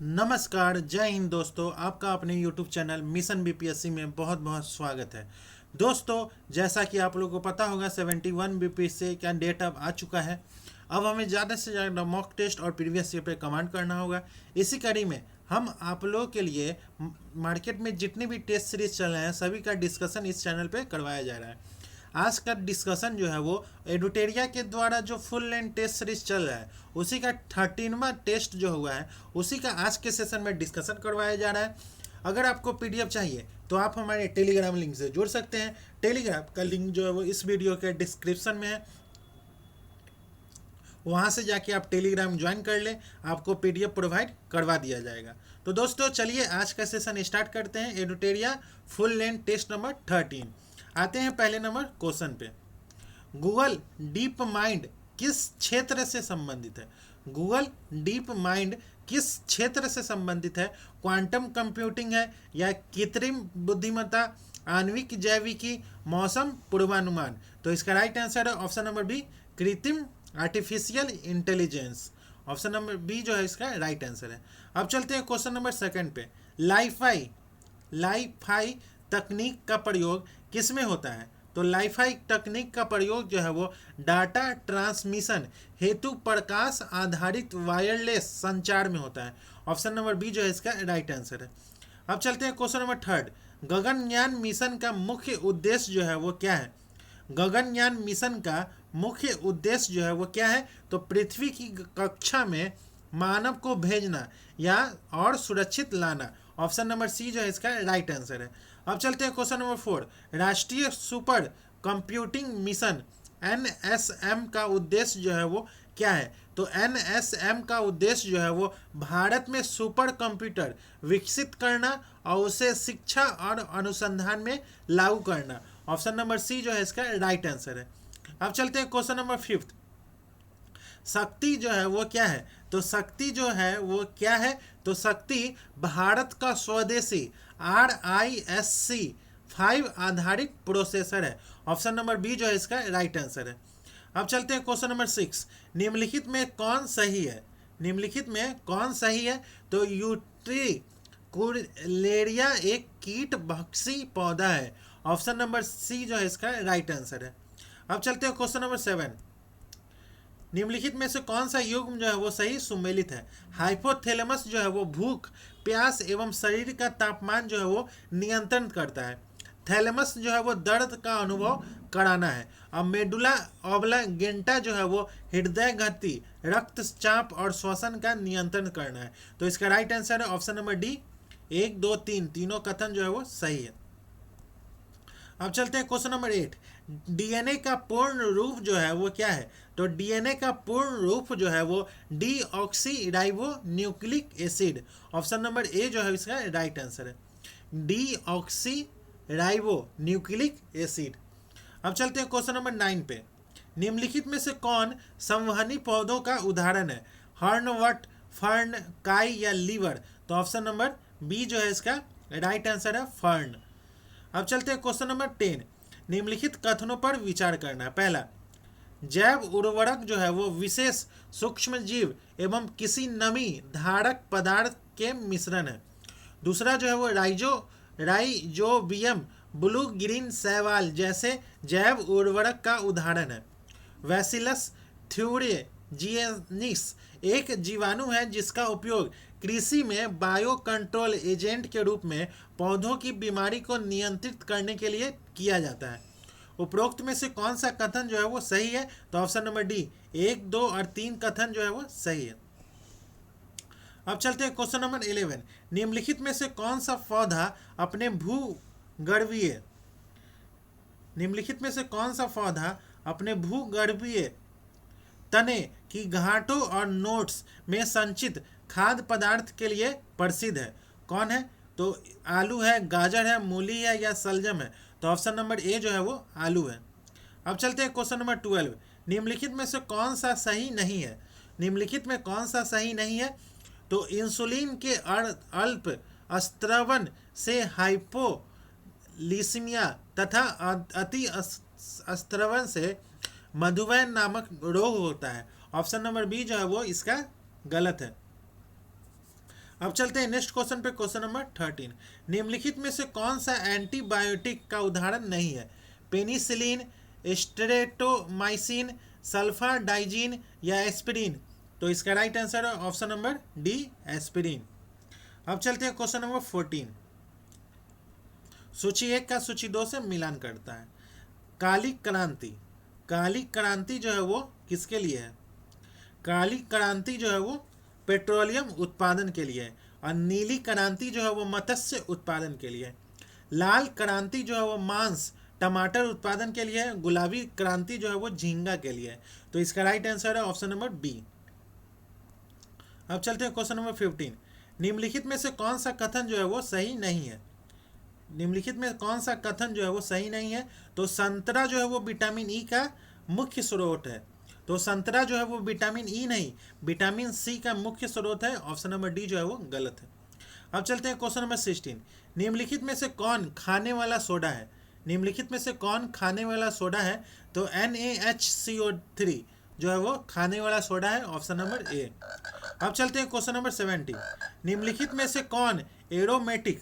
नमस्कार, जय हिंद दोस्तों। आपका अपने YouTube चैनल मिशन बीपीएससी में बहुत बहुत स्वागत है। दोस्तों, जैसा कि आप लोगों को पता होगा 71 बीपीएससी का डेट अब आ चुका है। अब हमें ज़्यादा से ज़्यादा मॉक टेस्ट और प्रीवियस ईयर पे कमांड करना होगा। इसी कड़ी में हम आप लोगों के लिए मार्केट में जितने भी टेस्ट सीरीज चल रहे हैं सभी का डिस्कशन इस चैनल पे करवाया जा रहा है। आज का डिस्कशन जो है वो एडुटेरिया के द्वारा जो फुल लेंथ टेस्ट सीरीज चल रहा है उसी का 13वां टेस्ट जो हुआ है उसी का आज के सेशन में डिस्कशन करवाया जा रहा है। अगर आपको पीडीएफ चाहिए तो आप हमारे टेलीग्राम लिंक से जुड़ सकते हैं। टेलीग्राम का लिंक जो है वो इस वीडियो के डिस्क्रिप्शन में है, वहाँ से जाके आप टेलीग्राम ज्वाइन कर लें, आपको पीडीएफ प्रोवाइड करवा दिया जाएगा। तो दोस्तों चलिए आज का सेशन स्टार्ट करते हैं। एडुटेरिया फुल लेंथ टेस्ट नंबर 13 आते हैं पहले नंबर क्वेश्चन पे। गूगल डीप माइंड किस क्षेत्र से संबंधित है? गूगल डीप माइंड किस क्षेत्र से संबंधित है? क्वांटम कंप्यूटिंग है या कृत्रिम बुद्धिमत्ता, आणविक जैविकी, मौसम पूर्वानुमान? तो इसका राइट आंसर है ऑप्शन नंबर बी, कृत्रिम artificial intelligence. Option number B जो है इसका राइट आंसर है। अब चलते हैं क्वेश्चन नंबर सेकंड पे। लाईफाई तकनीक का प्रयोग किस में होता है? तो लाईफाई तकनीक का प्रयोग जो है वो डाटा ट्रांसमिशन हेतु प्रकाश आधारित वायरलेस संचार में होता है। ऑप्शन नंबर बी जो है इसका राइट आंसर है। अब चलते हैं question number third. Gaganyaan mission का मुख्य उद्देश्य जो है वो क्या है? गगनयान मिशन का मुख्य उद्देश्य जो है वो क्या है? तो पृथ्वी की कक्षा में मानव को भेजना या और सुरक्षित लाना। ऑप्शन नंबर सी जो है इसका राइट आंसर है। अब चलते हैं क्वेश्चन नंबर 4। राष्ट्रीय सुपर कंप्यूटिंग मिशन एनएसएम का उद्देश्य जो है वो क्या है? तो एनएसएम का उद्देश्य जो है वो भारत में सुपर कंप्यूटर विकसित करना और उसे शिक्षा और अनुसंधान में लागू करना। ऑप्शन नंबर सी जो है इसका राइट आंसर है। अब चलते हैं क्वेश्चन नंबर 5। शक्ति जो है वो क्या है? तो शक्ति जो है वो क्या है? तो शक्ति भारत का स्वदेशी RISC-V आधारित प्रोसेसर है। ऑप्शन नंबर बी जो है इसका राइट आंसर है। अब चलते हैं क्वेश्चन नंबर 6। निम्नलिखित में कौन सही है? निम्नलिखित में कौन सही है? तो यूट्रिकुलेरिया एक कीट भक्षी पौधा है। ऑप्शन नंबर सी जो है इसका राइट आंसर है। अब चलते हैं क्वेश्चन नंबर 7। निम्नलिखित में से कौन सा युग्म जो है वो सही सुमेलित है? हाइपोथैलेमस जो है वो भूख, प्यास एवं शरीर का तापमान जो है वो नियंत्रण करता है। थैलेमस जो है वो दर्द का अनुभव कराना है। अब मेडुला ऑब्लांगेटा जो है वो हृदय गति, रक्तचाप और श्वसन का नियंत्रण करना है। तो इसका राइट आंसर है ऑप्शन नंबर डी। 1, 2, 3 तीनों कथन जो है वो सही है। अब चलते हैं क्वेश्चन नंबर 8। डीएनए का पूर्ण रूप जो है वो क्या है? तो डीएनए का पूर्ण रूप जो है वो deoxy nucleic acid. Option number A जो है इसका राइट आंसर है, डीऑक्सी न्यूक्लिक एसिड। अब चलते हैं क्वेश्चन नंबर 9 पे। निम्नलिखित में से कौन संवहनी पौधों का उदाहरण है? हर्नवट, फर्न, काई या लीवर? तो ऑप्शन नंबर बी जो है इसका राइट आंसर है, फर्न। अब चलते हैं क्वेश्चन नंबर 10। निम्नलिखित कथनों पर विचार करना है। पहला, जैव उर्वरक जो है वो विशेष सूक्ष्म जीव एवं किसी नमी धारक पदार्थ के मिश्रण है। दूसरा जो है वो राइजोबियम ब्लू ग्रीन शैवाल जैसे जैव उर्वरक का उदाहरण है। वैसिलस थ्यूरिजियनिस एक जीवाणु है जिसका उपयोग कृषि में बायो कंट्रोल एजेंट के रूप में पौधों की बीमारी को नियंत्रित करने के लिए किया जाता है। उपरोक्त में से कौन सा कथन जो है वो सही है? तो ऑप्शन नंबर डी 1, 2 और 3 कथन जो है वो सही है। अब चलते हैं क्वेश्चन नंबर 11। निम्नलिखित में से कौन सा पौधा अपने भूगर्भीय निम्नलिखित में से कौन सा पौधा अपने भूगर्भीय तने की गांठों और नोड्स में संचित खाद्य पदार्थ के लिए प्रसिद्ध है? कौन है? तो आलू है, गाजर है, मूली है या सलजम है? तो ऑप्शन नंबर ए जो है वो आलू है। अब चलते हैं क्वेश्चन नंबर 12। निम्नलिखित में से कौन सा सही नहीं है? निम्नलिखित में कौन सा सही नहीं है? तो इंसुलिन के अल्प स्त्रवण से हाइपोलिसीमिया तथा अति स्त्रवण से मधुमेह नामक रोग होता है। ऑप्शन नंबर बी जो है वो इसका गलत है। अब चलते हैं नेक्स्ट क्वेश्चन पे, क्वेश्चन नंबर 13। निम्नलिखित में से कौन सा एंटीबायोटिक का उदाहरण नहीं है? पेनिसिलिन, स्ट्रेप्टोमाइसिन, सल्फा डाइजीन या एस्पिरिन? तो इसका राइट आंसर है ऑप्शन नंबर डी, एस्पिरिन। अब चलते हैं क्वेश्चन नंबर 14। सूची 1 का सूची 2 से मिलान करता है। काली क्रांति, काली क्रांति जो है वो किसके लिए है? काली क्रांति जो है वो पेट्रोलियम उत्पादन के लिए है, और नीली क्रांति जो है वो मत्स्य उत्पादन के लिए है। लाल क्रांति जो है वो मांस टमाटर उत्पादन के लिए है। गुलाबी क्रांति जो है वो झींगा के लिए है। तो इसका राइट आंसर है ऑप्शन नंबर बी। अब चलते हैं क्वेश्चन नंबर 15। निम्नलिखित में से कौन सा कथन जो है वो सही नहीं है? निम्नलिखित में कौन सा कथन जो है वो सही नहीं है? तो संतरा जो है वो विटामिन ई का मुख्य स्रोत है। तो संतरा जो है वो विटामिन ई नहीं, विटामिन सी का मुख्य स्रोत है। ऑप्शन नंबर डी जो है वो गलत है। अब चलते हैं क्वेश्चन नंबर 16। निम्नलिखित में से कौन खाने वाला सोडा है? निम्नलिखित में से कौन खाने वाला सोडा है? तो NaHCO3 जो है वो खाने वाला सोडा है। Option number A. अब चलते हैं क्वेश्चन नंबर 17। निम्नलिखित में से कौन एरोमेटिक,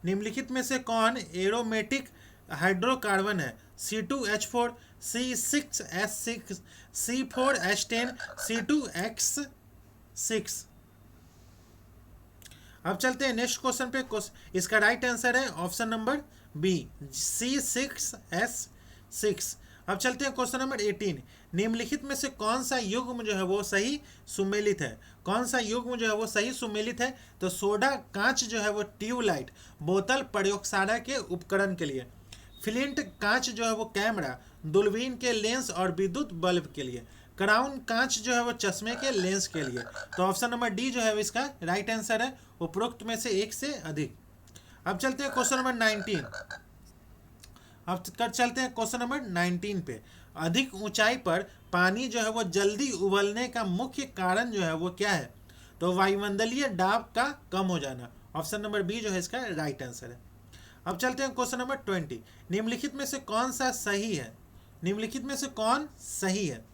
निम्नलिखित में से कौन एरोमेटिक हाइड्रोकार्बन है? C2H4, C6H6, C4H10, C2X6? अब चलते हैं नेक्स्ट क्वेश्चन पे। इसका राइट आंसर है ऑप्शन नंबर बी, C6H6। अब चलते हैं क्वेश्चन नंबर 18। निम्नलिखित में से कौन सा युग्म जो है वो सही सुमेलित है? कौन सा युग्म जो है वो सही सुमेलित है? तो सोडा कांच जो है वो ट्यूबलाइट बोतल प्रयोगशाला के उपकरण के लिए, फ्लिंट कांच जो है वो कैमरा, दूरबीन के लेंस और विद्युत बल्ब के लिए, क्राउन कांच जो है वो चश्मे के लेंस के लिए। तो ऑप्शन नंबर डी जो है इसका राइट आंसर है, उपरोक्त में से एक से अधिक। अब चलते हैं क्वेश्चन नंबर 19। अब चलते हैं क्वेश्चन नंबर 19 पे। अधिक ऊंचाई पर पानी जो है वो जल्दी उबलने का मुख्य कारण जो है वो क्या है? तो वायुमंडलीय दाब का कम हो जाना। ऑप्शन नंबर बी जो है इसका राइट आंसर है। अब चलते हैं क्वेश्चन नंबर 20। निम्नलिखित में से कौन सा सही है? निम्नलिखित में से कौन सही है?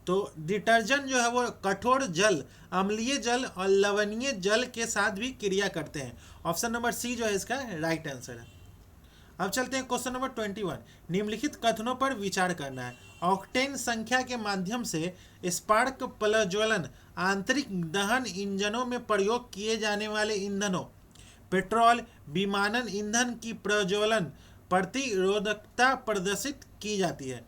तो डिटर्जेंट जो है वो कठोर जल, अम्लीय जल और लवणीय जल के साथ भी क्रिया करते हैं। ऑप्शन नंबर सी जो है इसका राइट आंसर है। अब चलते हैं क्वेश्चन नंबर 21। निम्नलिखित कथनों पर विचार करना है। ऑक्टेन संख्या के माध्यम से स्पार्क प्रज्वलन आंतरिक दहन इंजनों में प्रयोग किए जाने वाले ईंधनों, पेट्रोल विमानन ईंधन की प्रज्वलन प्रतिरोधकता प्रदर्शित की जाती है।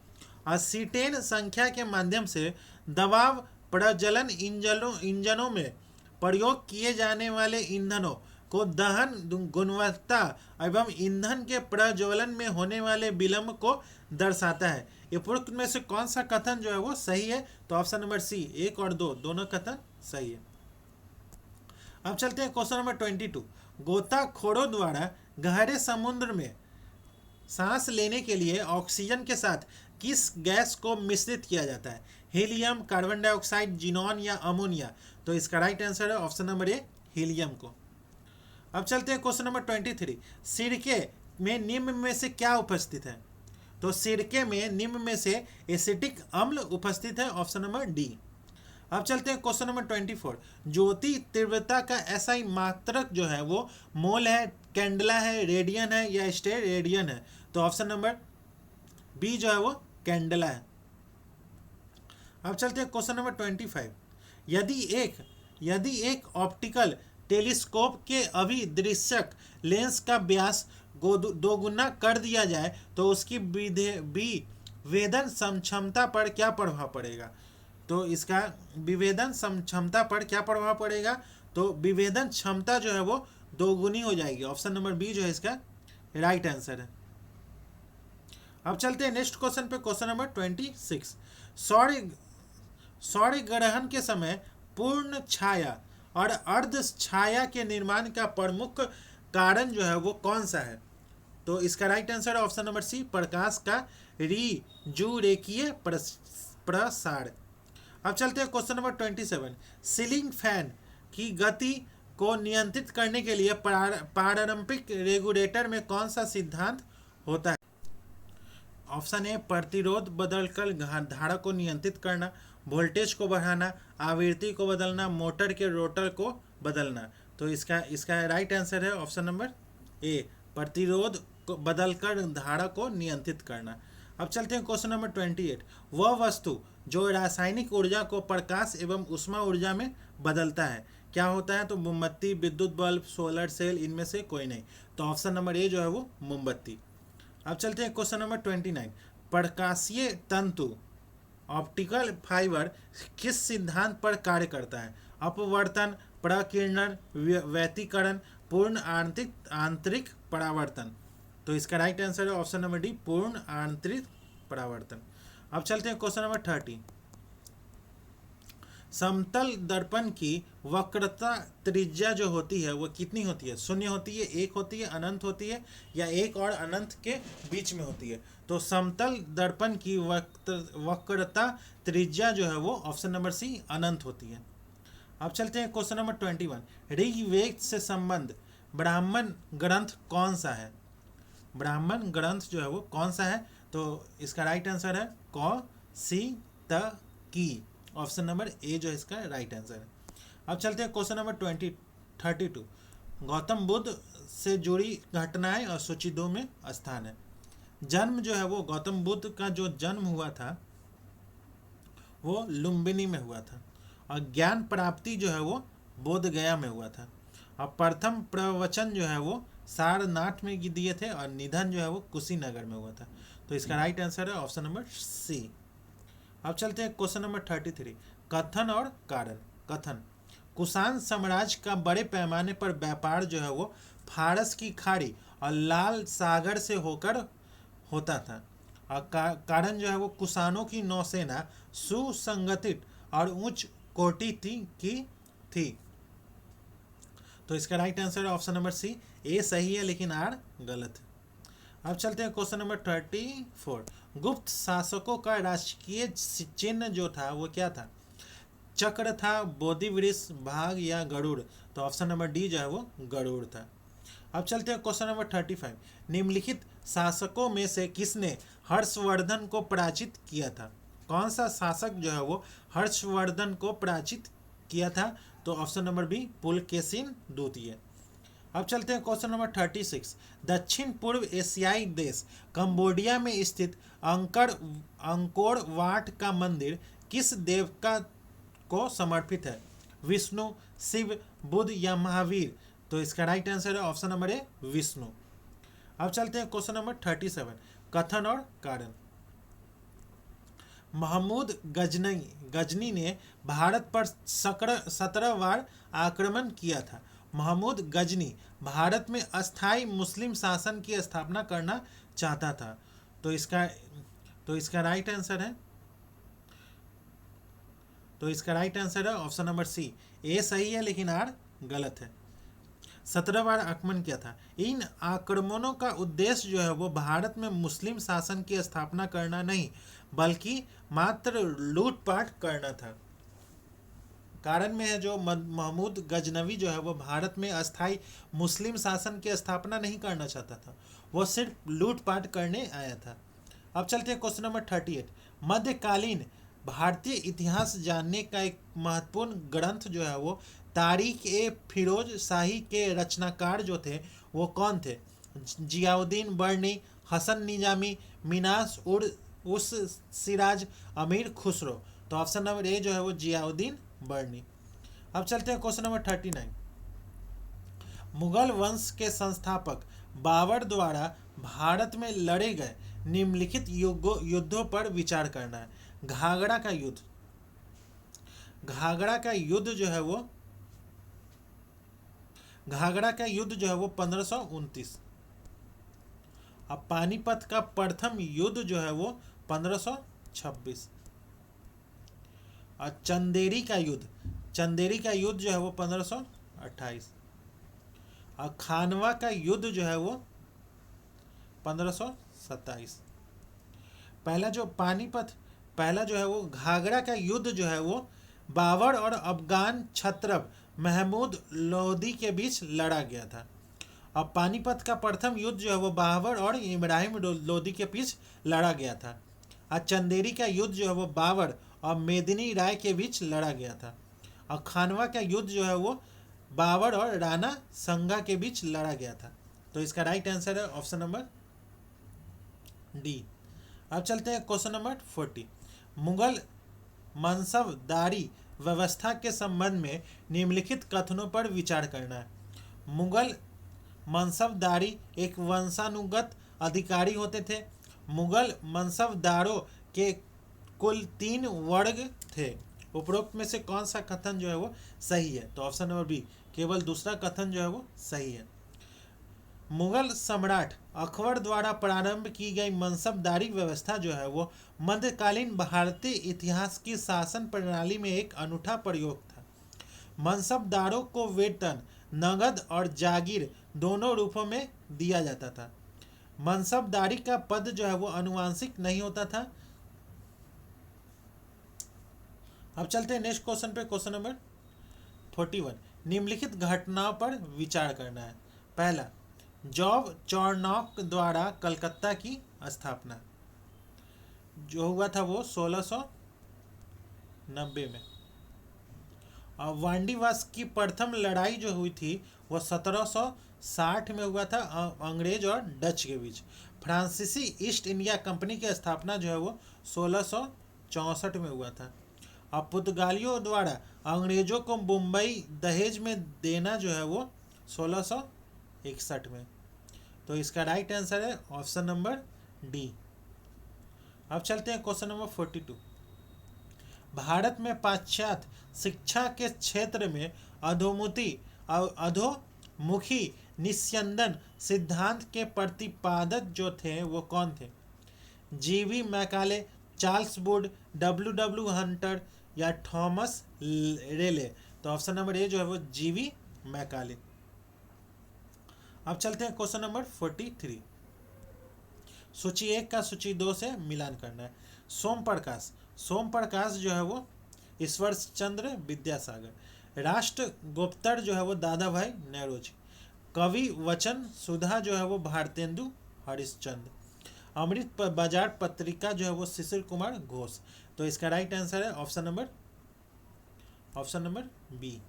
असीटेन संख्या के माध्यम से दबाव प्रज्वलन इंजनों में प्रयोग किए जाने वाले ईंधनों को दहन गुणवत्ता एवं ईंधन के प्रज्वलन में होने वाले विलंब को दर्शाता है। उपरोक्त में से कौन सा कथन जो है वो सही है? तो ऑप्शन नंबर सी, 1 और 2 दोनों कथन सही है। अब चलते हैं क्वेश्चन नंबर 22। गोताखोरों द्वारा गहरे समुद्र में सांस लेने के लिए ऑक्सीजन के साथ किस गैस को मिश्रित किया जाता है? हीलियम, कार्बन डाइऑक्साइड, जिनॉन या अमोनिया? तो इसका राइट आंसर है ऑप्शन नंबर ए, हीलियम को। अब चलते हैं क्वेश्चन नंबर 23। सिरके में निम्न में से क्या उपस्थित है? तो सिरके में निम्न में से एसिटिक अम्ल उपस्थित है। Option number D. अब चलते हैं क्वेश्चन नंबर 24। ज्योति तीव्रता का एसआई मात्रक जो है वो मोल है, कैंडला है, रेडियन है या स्टेरेडियन है? तो ऑप्शन नंबर बी जो है वो कैंडला है। अब चलते हैं क्वेश्चन नंबर 25। यदि एक ऑप्टिकल टेलीस्कोप के अभिदृश्यक लेंस का व्यास दोगुना कर दिया जाए तो उसकी विभेदन क्षमता पर क्या प्रभाव पड़ेगा? तो इसका विभेदन क्षमता पर क्या प्रभाव पड़ेगा? तो विभेदन क्षमता जो है वो दोगुनी हो जाएगी। ऑप्शन नंबर बी जो है इसका राइट आंसर है। अब चलते हैं नेक्स्ट क्वेश्चन पे, क्वेश्चन नंबर 26। सौर्य ग्रहण के समय पूर्ण छाया और अर्ध छाया के निर्माण का प्रमुख कारण जो है वो कौन सा है? तो इसका राइट आंसर है ऑप्शन नंबर सी, प्रकाश का रिजुरेखीय प्रसार। अब चलते हैं क्वेश्चन नंबर 27। सीलिंग फैन की गति को नियंत्रित करने के लिए पारंपरिक रेगुलेटर में कौन सा सिद्धांत होता है? ऑप्शन ए, प्रतिरोध बदलकर धारा को नियंत्रित करना, वोल्टेज को बढ़ाना, आवृत्ति को बदलना, मोटर के रोटर को बदलना। तो इसका इसका राइट आंसर है ऑप्शन नंबर ए, प्रतिरोध को बदलकर धारा को नियंत्रित करना। अब चलते हैं क्वेश्चन नंबर 28। वह वस्तु जो रासायनिक ऊर्जा को प्रकाश एवं ऊष्मा ऊर्जा में बदलता है क्या होता है? तो मोमबत्ती, विद्युत बल्ब, सोलर सेल, इनमें से कोई नहीं। तो ऑप्शन नंबर ए जो है वो मोमबत्ती। अब चलते हैं क्वेश्चन नंबर 29। प्रकाशीय तंतु ऑप्टिकल फाइबर किस सिद्धांत पर कार्य करता है? अपवर्तन, प्रकीर्णन, व्यतिकरण, पूर्ण आंतरिक परावर्तन। तो इसका राइट आंसर है ऑप्शन नंबर डी, पूर्ण आंतरिक परावर्तन। अब चलते हैं क्वेश्चन नंबर 30। समतल दर्पण की वक्रता त्रिज्या जो होती है वो कितनी होती है? शून्य होती है, एक होती है, अनंत होती है, या एक और अनंत के बीच में होती है? तो समतल दर्पण की वक्रता त्रिज्या जो है वो ऑप्शन नंबर सी, अनंत होती है। अब चलते हैं क्वेश्चन नंबर 21। ऋग्वेद से संबंध ब्राह्मण ग्रंथ कौन सा है? ब्राह्मण ग्रंथ जो है वो कौन सा है? तो इसका राइट आंसर है कौशितकी। ऑप्शन नंबर ए जो है इसका राइट आंसर है। अब चलते हैं क्वेश्चन नंबर 32। गौतम बुद्ध से जुड़ी घटनाएं और सूची 2 में स्थान है। जन्म जो है वो गौतम बुद्ध का जो जन्म हुआ था वो लुम्बिनी में हुआ था, और ज्ञान प्राप्ति जो है वो बोध गया में हुआ था, और प्रथम प्रवचन जो है वो सारनाथ में दिए थे, और निधन जो है वो कुशीनगर में हुआ था। तो इसका राइट आंसर है ऑप्शन नंबर सी। अब चलते हैं क्वेश्चन नंबर 33। कथन और कारण। कथन, कुषाण साम्राज्य का बड़े पैमाने पर व्यापार जो है वो फारस की खाड़ी और लाल सागर से होकर होता था, और कारण जो है वो कुषाणों की नौसेना सुसंगठित और उच्च कोटि की थी। तो इसका राइट आंसर है ऑप्शन नंबर सी, ए सही है लेकिन आर गलत है। अब चलते हैं क्वेश्चन नंबर 34। गुप्त शासकों का राजकीय चिन्ह जो था वो क्या था? चक्र था, बोधि वृक्ष, भाग, या गरुड़? तो ऑप्शन नंबर डी जो है वो गरुड़ था। अब चलते हैं क्वेश्चन नंबर 35। निम्नलिखित शासकों में से किसने हर्षवर्धन को पराजित किया था? कौन सा शासक जो है वो हर्षवर्धन को पराजित किया था? तो ऑप्शन नंबर बी, पुलकेशिन द्वितीय। अब चलते हैं क्वेश्चन नंबर 36। दक्षिण पूर्व एशियाई देश कंबोडिया में स्थित अंकोर वाट का मंदिर किस देवता को समर्पित है? विष्णु, शिव, बुद्ध, या महावीर? तो इसका राइट आंसर है ऑप्शन नंबर ए, विष्णु। अब चलते हैं क्वेश्चन नंबर 37। कथन और कारण। महमूद गजनी ने भारत पर 17 बार आक्रमण किया था। महमूद गजनी भारत में अस्थाई मुस्लिम शासन की स्थापना करना चाहता था। तो इसका राइट आंसर है ऑप्शन नंबर सी, ए सही है लेकिन आर गलत है। 17 बार आक्रमण किया था। इन आक्रमणों का उद्देश्य जो है वो भारत में मुस्लिम शासन की स्थापना करना नहीं बल्कि मात्र लूटपाट करना था। कारण में है जो महमूद गजनवी जो है वो भारत में अस्थाई मुस्लिम शासन की स्थापना नहीं करना चाहता था, वो सिर्फ लूटपाट करने आया था। अब चलते हैं क्वेश्चन नंबर 38। मध्यकालीन भारतीय इतिहास जानने का एक महत्वपूर्ण ग्रंथ जो है वो तारीख ए फिरोज शाही के रचनाकार जो थे वो कौन थे? जियाउद्दीन बर्नी, हसन निजामी, मिनास उस सिराज, अमीर खुसरो? तो ऑप्शन नंबर ए जो है वो जियाउद्दीन बर्नी। अब चलते हैं क्वेश्चन नंबर 39। मुगल वंश के संस्थापक बाबर द्वारा भारत में लड़े गए निम्नलिखित युद्धों पर विचार करना है। घाघरा का युद्ध जो है वो 1529। अब पानीपत का प्रथम युद्ध जो है वो 1526। और चंदेरी का युद्ध जो है वो 1528। और खानवा का युद्ध जो है वो 1527। पहला जो है वो घाघरा का युद्ध जो है वो बाबर और अफगान क्षत्रप महमूद लोदी के बीच लड़ा गया था। अब पानीपत का प्रथम युद्ध जो है वो बाबर और इब्राहिम लोदी के बीच लड़ा गया था। और चंदेरी का युद्ध जो है वो बाबर और मेदिनी राय के बीच लड़ा गया था। और खानवा का युद्ध जो है वो बाबर और राणा संगा के बीच लड़ा गया था। तो इसका राइट आंसर है ऑप्शन नंबर डी। अब चलते हैं क्वेश्चन नंबर 40। मुगल मनसबदारी व्यवस्था के संबंध में निम्नलिखित कथनों पर विचार करना है। मुगल मनसबदारी एक वंशानुगत अधिकारी होते थे। मुगल मनसबदारों के कुल 3 वर्ग थे। उपरोक्त में से कौन सा कथन जो है वो सही है? तो ऑप्शन नंबर बी, केवल दूसरा कथन जो है वो सही है। मुगल सम्राट अकबर द्वारा प्रारंभ की गई मनसबदारी व्यवस्था जो है वो मध्यकालीन भारतीय इतिहास की शासन प्रणाली में एक अनूठा प्रयोग था। मनसबदारों को वेतन नगद और जागीर दोनों रूपों में दिया जाता था। मनसबदारी का पद जो है वो अनुवांशिक नहीं होता था। अब चलते हैं नेक्स्ट क्वेश्चन पे, क्वेश्चन नंबर 41। निम्नलिखित घटनाओं पर विचार करना है। पहला, जॉब चौर्नॉक द्वारा कलकत्ता की स्थापना जो हुआ था वो 1690 में। और वांडीवास की प्रथम लड़ाई जो हुई थी वो 1760 में हुआ था अंग्रेज और डच के बीच। फ्रांसीसी ईस्ट इंडिया कंपनी की स्थापना जो है वो 1664 में हुआ था। अब पुर्तगालियों द्वारा अंग्रेजों को मुंबई दहेज में देना जो है वो 1661 में। तो इसका राइट आंसर है ऑप्शन नंबर डी। अब चलते हैं क्वेश्चन नंबर 42। भारत में पाश्चात्य शिक्षा के क्षेत्र में अधोमुखी निस्यंदन सिद्धांत के प्रतिपादक जो थे वो कौन थे? जीवी Macaulay, Charles Wood, W Hunter या थॉमस रेले? तो ऑप्शन नंबर ए जो है वो जीवी मैकाले। अब चलते हैं क्वेश्चन नंबर 43। सूची 1 का सूची 2 से मिलान करना है। सोम प्रकाश जो है वो ईश्वर चंद्र विद्यासागर। राष्ट्रगुप्तर जो है वो दादा भाई नौरोजी। कवि वचन सुधा जो है वो भारतेंदु हरिश्चंद्र। अमृत बाजार पत्रिका जो है वो शिशिर कुमार घोष। तो इसका राइट आंसर है option number B.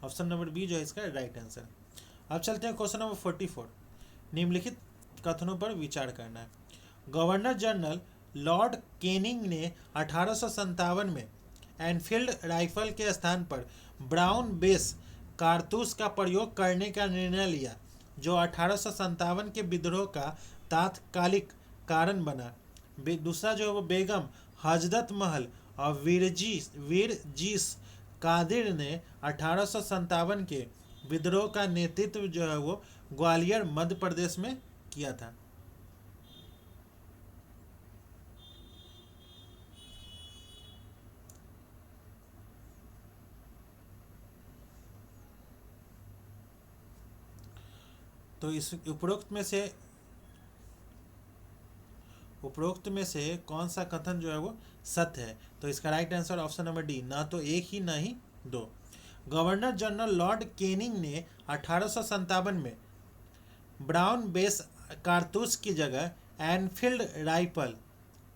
Option number B जो है इसका राइट आंसर। अब चलते हैं क्वेश्चन नंबर 44। निम्नलिखित कथनों पर विचार करना है। गवर्नर जनरल लॉर्ड केनिंग ने 1857 में एनफील्ड राइफल के स्थान पर ब्राउन बेस कारतूस का प्रयोग करने का निर्णय लिया, जो 1857 के विद्रोह का तात्कालिक कारण बना। दूसरा जो है वो बेगम हजरत महल और वीरजीस कादिर ने 1857 के विद्रोह का नेतृत्व जो है वो ग्वालियर मध्य प्रदेश में किया था। तो इस उपरोक्त में से कौन सा कथन जो है वो सत्य है? तो इसका right answer option number D, ना तो एक ही ना ही दो। गवर्नर जनरल लॉर्ड केनिंग ने 1857 में ब्राउन बेस कारतूस की जगह एनफील्ड राइफल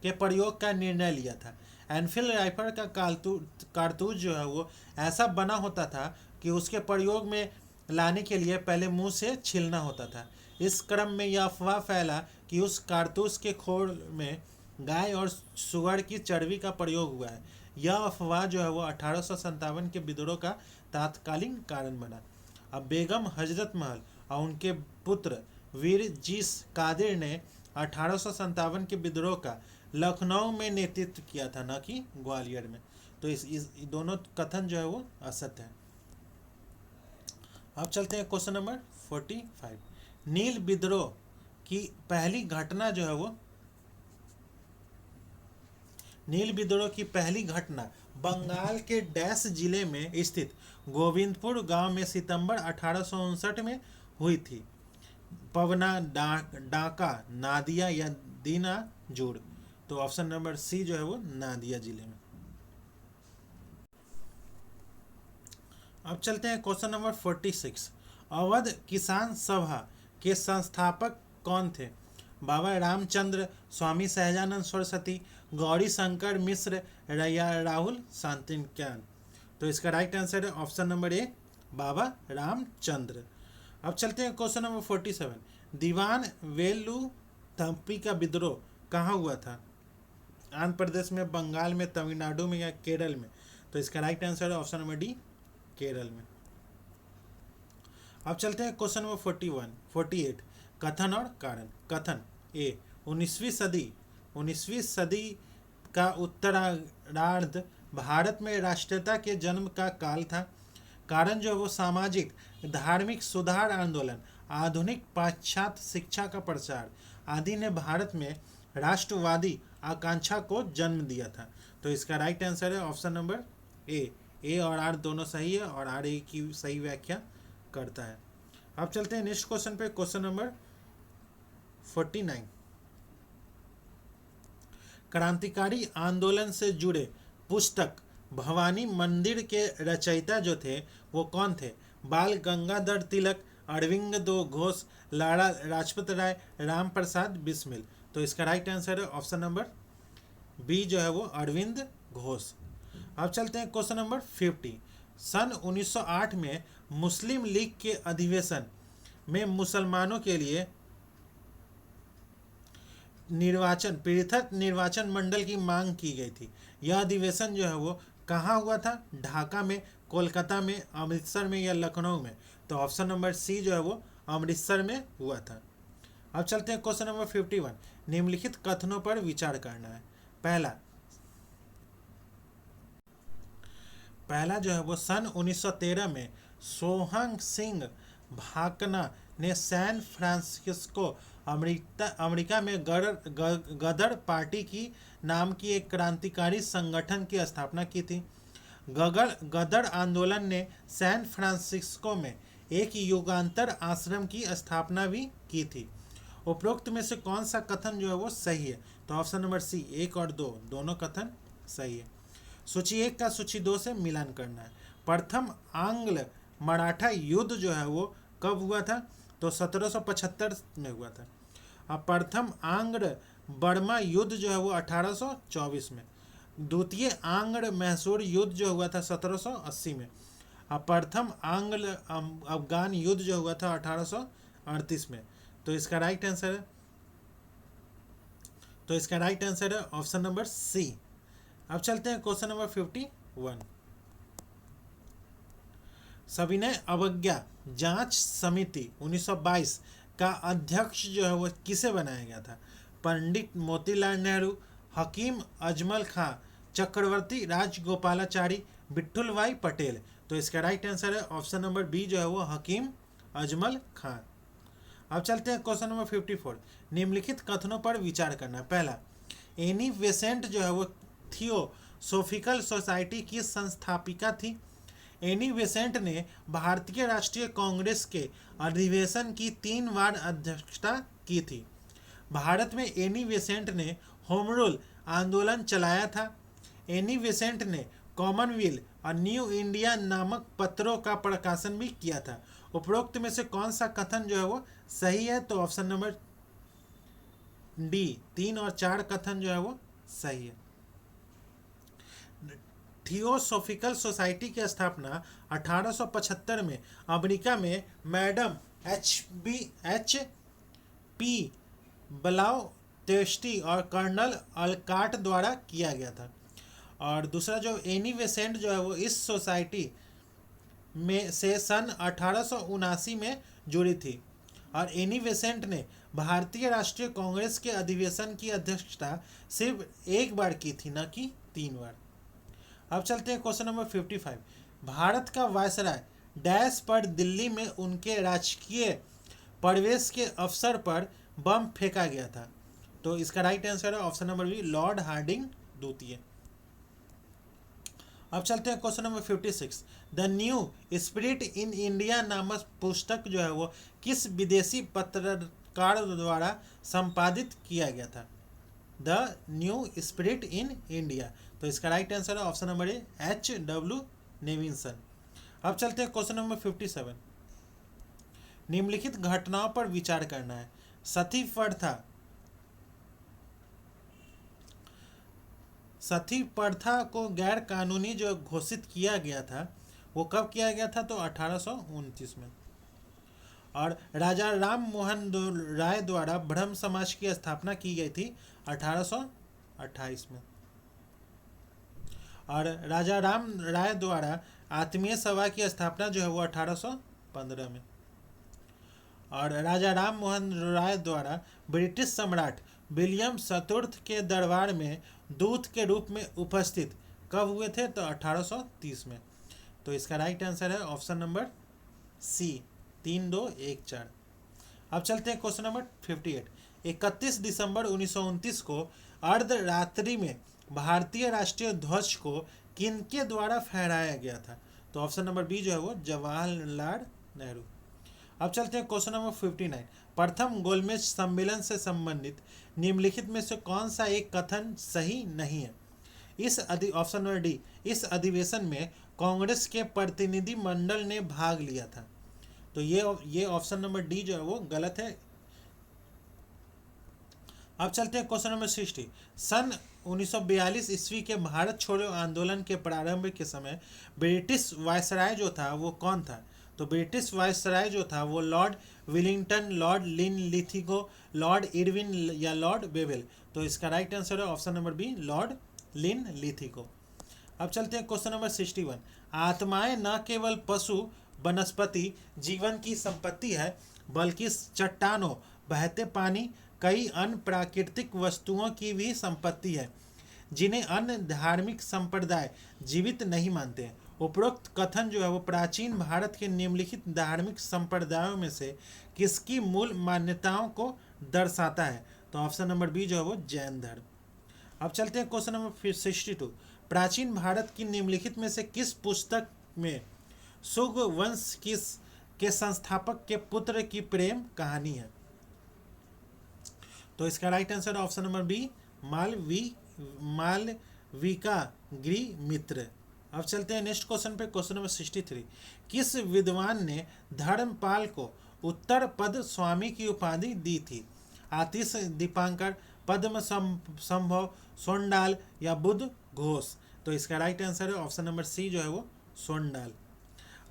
के प्रयोग का निर्णय लिया था। एनफील्ड राइफल का कारतूस जो है वो ऐसा बना होता था कि उसके प्रयोग में लाने के लिए पहले मुंह से छीलना होता था। इस क्रम में यह अफवाह फैला कि उस कारतूस के खोल में गाय और सुअर की चर्बी का प्रयोग हुआ है। यह अफवाह जो है वो 1857 के विद्रोह का तात्कालिक कारण बना। अब बेगम हजरत महल और उनके पुत्र वीरजीस कादिर ने 1857 के विद्रोह का लखनऊ में नेतृत्व किया था, न कि ग्वालियर में। तो इस दोनों कथन जो है वो असत्य है। अब चलते हैं क्वेश्चन नंबर 45। नील विद्रोह की पहली घटना जो है वो बंगाल के डैश जिले में स्थित गोविंदपुर गांव में सितंबर 1859 में हुई थी। पवना, डाका, नादिया या दीनाजूर? तो ऑप्शन नंबर सी जो है वो नादिया जिले में। अब चलते हैं क्वेश्चन नंबर 46। अवध किसान सभा के संस्थापक कौन थे? बाबा रामचंद्र, स्वामी सहजानंद सरस्वती, गौरी शंकर मिश्र या राहुल शांतिनिकेतन? तो इसका राइट आंसर है ऑप्शन नंबर ए, बाबा रामचंद्र। अब चलते हैं क्वेश्चन नंबर 47। दीवान वेलु थम्पी का विद्रोह कहाँ हुआ था? आंध्र प्रदेश में, बंगाल में, तमिलनाडु में या केरल में? तो इसका राइट आंसर है ऑप्शन नंबर डी, केरल में। अब चलते हैं क्वेश्चन नंबर 48। कथन और कारण। कथन ए, 19वीं सदी का उत्तरार्ध भारत में राष्ट्रीयता के जन्म का काल था। कारण जो वो सामाजिक धार्मिक सुधार आंदोलन, आधुनिक पाश्चात्य शिक्षा का प्रचार आदि ने भारत में राष्ट्रवादी आकांक्षा को जन्म दिया था। तो इसका राइट आंसर है ऑप्शन नंबर ए और आर दोनों सही है और आर ए की सही व्याख्या करता है। अब चलते हैं नेक्स्ट क्वेश्चन पे, क्वेश्चन नंबर 49। क्रांतिकारी आंदोलन से जुड़े पुस्तक भवानी मंदिर के रचयिता जो थे वो कौन थे? बाल गंगाधर तिलक, अरविंद घोष, लाला लाजपत राय, राम प्रसाद बिस्मिल। तो इसका राइट आंसर है ऑप्शन नंबर बी जो है वो अरविंद घोष। अब चलते हैं क्वेश्चन नंबर 50। सन 1908 में मुस्लिम लीग के अधिवेशन में मुसलमानों के लिए पृथक निर्वाचन मंडल की मांग की गई थी। यह अधिवेशन जो है वो कहाँ हुआ था? ढाका में, कोलकाता में, अमृतसर में या लखनऊ में? तो ऑप्शन नंबर सी जो है वो अमृतसर में हुआ था। अब चलते हैं क्वेश्चन नंबर 51। निम्नलिखित कथनों पर विचार करना है। पहला जो है वो सन 1913 में सोहंग सिंह भाकना ने सैन फ्रांसिस्को अमेरिका में गदर पार्टी की नाम की एक क्रांतिकारी संगठन की स्थापना की थी। गदर आंदोलन ने सैन फ्रांसिस्को में एक युगांतर आश्रम की स्थापना भी की थी। उपरोक्त में से कौन सा कथन जो है वो सही है? तो ऑप्शन नंबर सी 1 और 2 दोनों कथन सही है। सूची 1 का सूची 2 से मिलान करना है। प्रथम आंग्ल मराठा युद्ध जो है वो कब हुआ था? तो 1775 में हुआ था। अब प्रथम आंग्ल बर्मा युद्ध जो है वो 1824 में। द्वितीय आंग्ल मैसूर युद्ध जो हुआ था 1780 में। अब प्रथम आंग्ल अफगान युद्ध जो हुआ था 1838 में। तो इसका राइट आंसर है ऑप्शन नंबर सी। अब चलते हैं क्वेश्चन नंबर 51। सविनय अवज्ञा जांच समिति 1922 का अध्यक्ष जो है वो किसे बनाया गया था? पंडित मोतीलाल नेहरू, हकीम अजमल खां, चक्रवर्ती राजगोपालाचारी, विट्ठल भाई पटेल। तो इसका राइट आंसर है ऑप्शन नंबर बी जो है वो हकीम अजमल खां। अब चलते हैं क्वेश्चन नंबर 54। निम्नलिखित कथनों पर विचार करना। पहला, एनी बेसेंट जो है वो थियोसोफिकल सोसाइटी की संस्थापिका थी। एनी बेसेंट ने भारतीय राष्ट्रीय कांग्रेस के अधिवेशन की 3 बार अध्यक्षता की थी। भारत में एनी बेसेंट ने होम रूल आंदोलन चलाया था। एनी बेसेंट ने कॉमनवेल्थ और न्यू इंडिया नामक पत्रों का प्रकाशन भी किया था। उपरोक्त में से कौन सा कथन जो है वो सही है? तो ऑप्शन नंबर डी 3 और 4 कथन जो है वो सही है। थियोसोफिकल सोसाइटी की स्थापना 1875 में अमेरिका में मैडम एच पी ब्लाउ टेस्टी और कर्नल अलकाट द्वारा किया गया था। और दूसरा जो एनी बेसेंट जो है वो इस सोसाइटी में से सन 1879 में जुड़ी थी। और एनी बेसेंट ने भारतीय राष्ट्रीय कांग्रेस के अधिवेशन की अध्यक्षता सिर्फ 1 बार की थी, न कि 3 बार। अब चलते हैं क्वेश्चन नंबर 55। भारत का वायसराय डैश पर दिल्ली में उनके राजकीय प्रवेश के अवसर पर बम फेंका गया था। तो इसका राइट आंसर है option number B Lord Hardinge द्वितीय। अब चलते हैं question number 56। The new spirit in India नामक पुस्तक जो है वो किस विदेशी पत्रकार द्वारा संपादित किया गया था? The new spirit in India. तो इसका राइट आंसर है option number A H.W. Nevinson. अब चलते हैं क्वेश्चन नंबर 57। निम्नलिखित घटनाओं पर विचार करना है। सती प्रथा को गैर कानूनी जो घोषित किया गया था वो कब किया गया था? तो 1829 में। और राजा राम मोहन राय द्वारा ब्रह्म समाज की स्थापना की गई थी 1828 में। और राजा राम राय द्वारा आत्मीय सभा की स्थापना जो है वो 1815 में। और राजा राम मोहन राय द्वारा ब्रिटिश सम्राट विलियम चतुर्थ के दरबार में दूत के रूप में उपस्थित कब हुए थे? तो 1830 में। तो इसका राइट आंसर है ऑप्शन नंबर सी, 3214। अब चलते हैं क्वेश्चन नंबर 58। 31 दिसंबर 1929 को अर्धरात्रि में भारतीय राष्ट्रीय ध्वज को किनके द्वारा फहराया गया था? तो ऑप्शन नंबर बी जो है वो जवाहरलाल नेहरू। अब चलते हैं क्वेश्चन नंबर 59। प्रथम गोलमेज सम्मेलन से संबंधित निम्नलिखित में से कौन सा एक कथन सही नहीं है? ऑप्शन नंबर डी, इस अधिवेशन में कांग्रेस के प्रतिनिधि मंडल ने भाग लिया था। तो ये ऑप्शन नंबर डी जो है वो गलत है। अब चलते हैं क्वेश्चन नंबर 60। सन 1942 ईस्वी के भारत छोड़ो आंदोलन के प्रारंभ के समय ब्रिटिश वायसराय जो था वो कौन था? तो ब्रिटिश वायसराय जो था वो लॉर्ड विलिंगटन, लॉर्ड लिन लिथिगो, लॉर्ड इरविन या लॉर्ड बेवेल। तो इसका राइट आंसर है ऑप्शन नंबर बी, लॉर्ड लिन लिथिगो। अब चलते हैं क्वेश्चन नंबर 61। आत्माएं न केवल पशु वनस्पति जीवन की संपत्ति है बल्कि चट्टानों, बहते पानी, कई अन्य प्राकृतिक वस्तुओं की भी संपत्ति है जिन्हें अन्य धार्मिक संप्रदाय जीवित नहीं मानते हैं। उपरोक्त कथन जो है वो प्राचीन भारत के निम्नलिखित धार्मिक संप्रदायों में से किसकी मूल मान्यताओं को दर्शाता है? तो ऑप्शन नंबर बी जो है वो जैन धर्म। अब चलते हैं क्वेश्चन नंबर 62। प्राचीन भारत की निम्नलिखित में से किस पुस्तक में सुग वंश के संस्थापक के पुत्र की प्रेम कहानी है? तो इसका right answer option number B, Malavikagnimitram. अब चलते हैं नेक्स्ट क्वेश्चन पे, क्वेश्चन नंबर 63। किस विद्वान ने धर्मपाल को उत्तर पद स्वामी की उपाधि दी थी? आतिश दीपांकर, पद्म संभव, सोंडाल या बुद्ध घोष। तो इसका राइट आंसर है ऑप्शन नंबर सी जो है वो सोंडाल।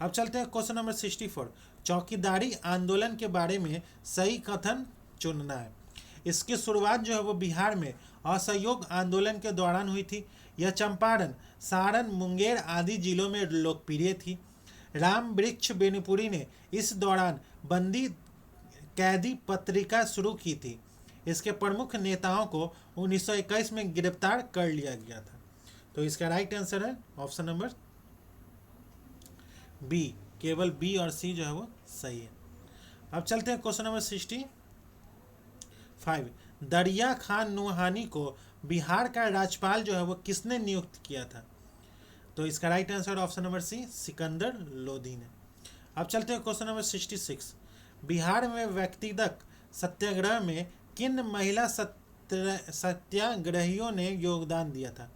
अब चलते हैं क्वेश्चन नंबर 64। चौकीदारी आंदोलन के बारे में सही कथन चुनना है। इसकी शुरुआत जो है वो बिहार में असहयोग आंदोलन के दौरान हुई थी। यह चंपारण, सारण, मुंगेर आदि जिलों में लोकप्रिय थी। राम वृक्ष बेनीपुरी ने इस दौरान बंदी कैदी पत्रिका शुरू की थी। इसके प्रमुख नेताओं को 1921 में गिरफ्तार कर लिया गया था। तो इसका राइट आंसर है ऑप्शन नंबर बी, केवल बी और सी जो है वो सही है। अब चलते हैं क्वेश्चन नंबर 65। दरिया खान नुहानी को बिहार का राज्यपाल जो है वो किसने नियुक्त किया था? तो इसका right answer option number C, Sikandar Lodhi ने। अब चलते हैं क्वेश्चन नंबर 66। बिहार में व्यक्तिगत सत्याग्रह में किन महिला सत्याग्रहियों ने योगदान दिया था?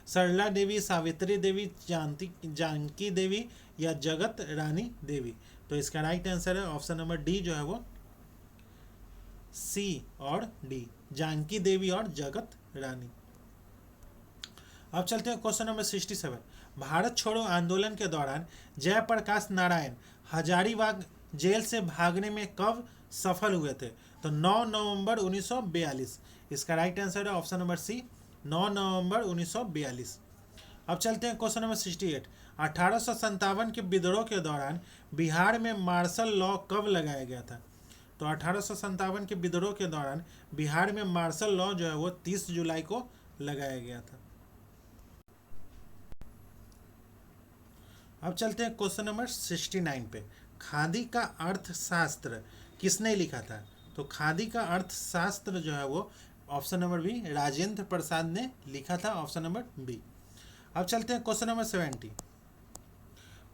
सरला देवी, सावित्री देवी, जानकी देवी या जगत रानी देवी। तो इसका राइट आंसर है ऑप्शन नंबर डी जो है वो सी और डी, जानकी देवी और जगत रानी। अब चलते हैं क्वेश्चन नंबर 67। भारत छोड़ो आंदोलन के दौरान जयप्रकाश नारायण हजारीबाग जेल से भागने में कब सफल हुए थे? तो 9 नवंबर 1942। इसका राइट आंसर है ऑप्शन नंबर सी, 9 नवंबर 1942। अब चलते हैं क्वेश्चन नंबर 68। 1857 के विद्रोह के दौरान बिहार में मार्शल लॉ कब लगाया गया था? तो 1857 के विद्रोह के दौरान बिहार में मार्शल लॉ जो है वो 30 जुलाई को लगाया गया था। अब चलते हैं क्वेश्चन नंबर 69 पे। खादी का अर्थशास्त्र किसने लिखा था? तो खादी का अर्थशास्त्र जो है वो option number B, Rajendra Prasad ने लिखा था, ऑप्शन नंबर बी। अब चलते हैं क्वेश्चन नंबर 70।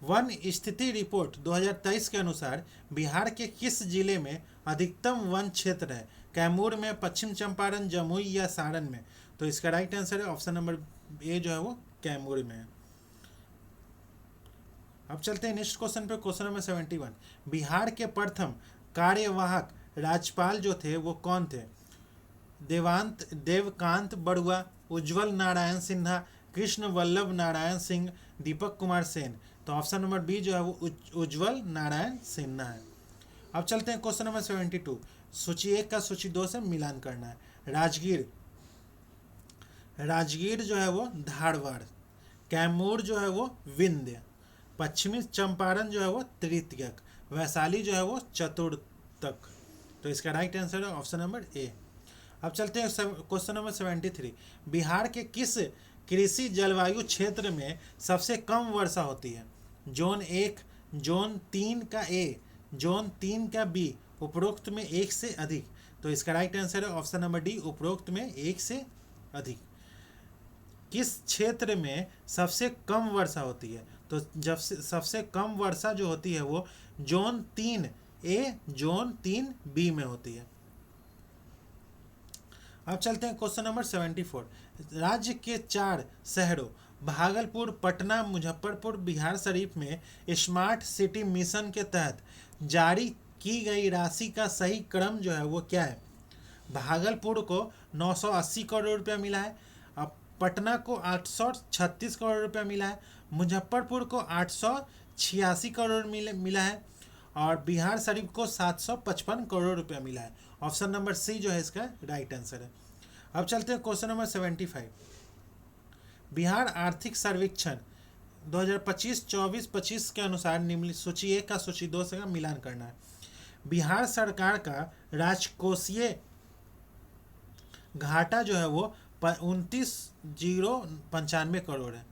वन स्थिति रिपोर्ट 2023 के अनुसार बिहार के किस जिले में अधिकतम वन क्षेत्र है? कैमूर में, पश्चिम चंपारण, जमुई या सारण में? तो इसका राइट आंसर है ऑप्शन नंबर ए जो है वो कैमूर में है। अब चलते हैं नेक्स्ट क्वेश्चन पे, क्वेश्चन नंबर 71। बिहार के प्रथम कार्यवाहक राज्यपाल जो थे वो कौन थे? देवकांत बड़ुआ, उज्जवल नारायण सिन्हा, कृष्ण वल्लभ नारायण सिंह, दीपक कुमार सेन। तो ऑप्शन नंबर बी जो है वो उज्जवल नारायण सिन्हा है। अब चलते हैं क्वेश्चन नंबर 72। सूची 1 का सूची 2 से मिलान करना है। राजगीर, राजगीर जो है वो धारवाड़, कैमूर जो है वो विंध्य, पश्चिमी चंपारण जो है वो तृतीयक, वैशाली जो है वो चतुर्थक। तो इसका राइट आंसर है ऑप्शन नंबर ए। अब चलते हैं क्वेश्चन नंबर 73। बिहार के किस कृषि जलवायु क्षेत्र में सबसे कम वर्षा होती है? जोन 1, जोन 3 का ए, जोन 3 का बी, उपरोक्त में एक से अधिक। तो इसका राइट आंसर है ऑप्शन नंबर डी, उपरोक्त में एक से अधिक। किस क्षेत्र में सबसे कम वर्षा होती है? तो जब सबसे कम वर्षा जो होती है वो जोन 3 ए, जोन 3 बी में होती है। अब चलते हैं क्वेश्चन नंबर 74। राज्य के 4 शहरों भागलपुर, पटना, मुजफ्फरपुर, बिहार शरीफ में स्मार्ट सिटी मिशन के तहत जारी की गई राशि का सही क्रम जो है वो क्या है? भागलपुर को 980 करोड़ रुपया मिला है, अब पटना को 836 करोड़ रुपया मिला है, मुजफ्फरपुर को 886 करोड़ मिला है और बिहार शरीफ को 755 करोड़ रुपया मिला है। ऑप्शन नंबर सी जो है इसका राइट आंसर है। अब चलते हैं क्वेश्चन नंबर 75। बिहार आर्थिक सर्वेक्षण 2025-24-25 के अनुसार निम्न सूची 1 का सूची 2 से का मिलान करना है। बिहार सरकार का राजकोषीय घाटा जो है वो 29,095 करोड़ है।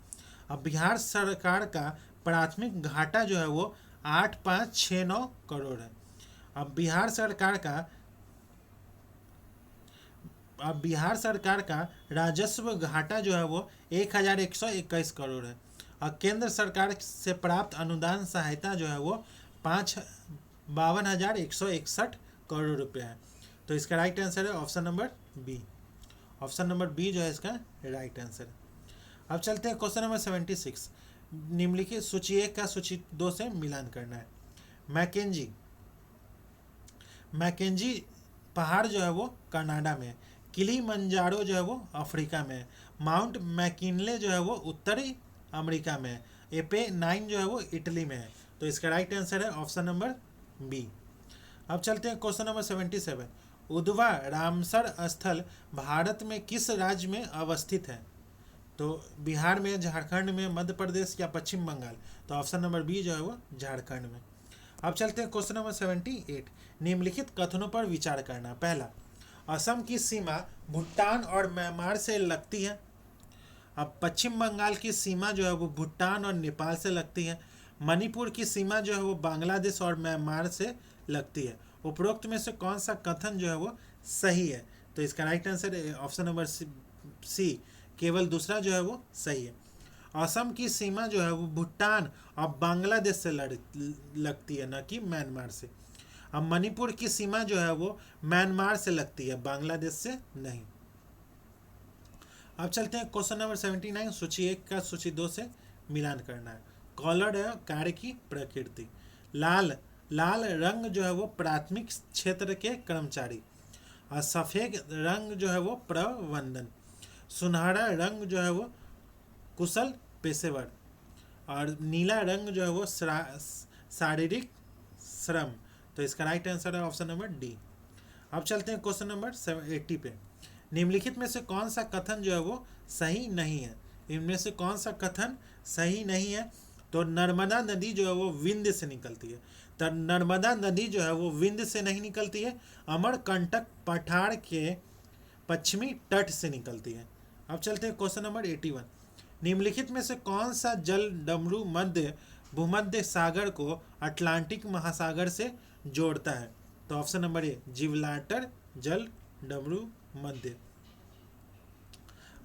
अब बिहार सरकार का प्राथमिक घाटा जो है वो 8,569 करोड़ है। अब बिहार सरकार का राजस्व घाटा जो है वो 1,121 करोड़ है और केंद्र सरकार से प्राप्त अनुदान सहायता जो है वो 52,161 करोड़ रुपया है। तो इसका राइट आंसर है option number B. Option number B जो है इसका राइट आंसर। अब चलते हैं क्वेश्चन नंबर 76। निम्नलिखित सूची 1 का सूची 2 से मिलान करना है। मैकेंजी पहाड़ जो है वो कनाडा में, किलीमंजारो जो है वो अफ्रीका में, माउंट मैकिनले जो है वो उत्तरी अमेरिका में, एपे 9 जो है वो इटली में है। तो इसका राइट आंसर है ऑप्शन नंबर बी। अब चलते हैं क्वेश्चन नंबर 77। उधवा रामसर स्थल भारत में किस राज्य में अवस्थित है? तो बिहार में, झारखंड में, मध्य प्रदेश या पश्चिम बंगाल? तो ऑप्शन नंबर बी जो है वो झारखंड में। अब चलते हैं क्वेश्चन नंबर 78। निम्नलिखित कथनों पर विचार करना। पहला, असम की सीमा भूटान और म्यांमार से लगती है। अब पश्चिम बंगाल की सीमा जो है वो भूटान और नेपाल से लगती है। मणिपुर की सीमा जो है वो बांग्लादेश और म्यांमार से लगती है। उपरोक्त में से कौन सा कथन जो है वो सही है? तो इसका राइट आंसर है ऑप्शन नंबर सी, केवल दूसरा जो है वो सही है। असम की सीमा जो है वो भूटान और बांग्लादेश से लगती है, न कि म्यांमार से। अब मणिपुर की सीमा जो है वो म्यांमार से लगती है, बांग्लादेश से नहीं। अब चलते हैं क्वेश्चन नंबर 79। सूची 1 का सूची 2 से मिलान करना है। कॉलर है कार्य की प्रकृति। लाल रंग जो है वो प्राथमिक क्षेत्र के कर्मचारी और सफ़ेद रंग जो है वो प्रबंधन, सुनहरा रंग जो है वो कुशल पेशेवर और नीला रंग जो है वो शारीरिक श्रम। तो इसका राइट आंसर है ऑप्शन नंबर डी। अब चलते हैं क्वेश्चन नंबर 80 पे। निम्नलिखित में से कौन सा कथन जो है वो सही नहीं है? इनमें से कौन सा कथन सही नहीं है? तो नर्मदा नदी जो है वो विंध्य से निकलती है। तो नर्मदा नदी जो है वो विंध्य से नहीं निकलती है, अमरकंटक पठार के पश्चिमी तट से निकलती है। अब चलते हैं क्वेश्चन नंबर 81। निम्नलिखित में से कौन सा जल डमरू भूमध्य सागर को अटलांटिक महासागर से जोड़ता है? तो ऑप्शन नंबर ए, जिब्राल्टर जल डमरू मध्य।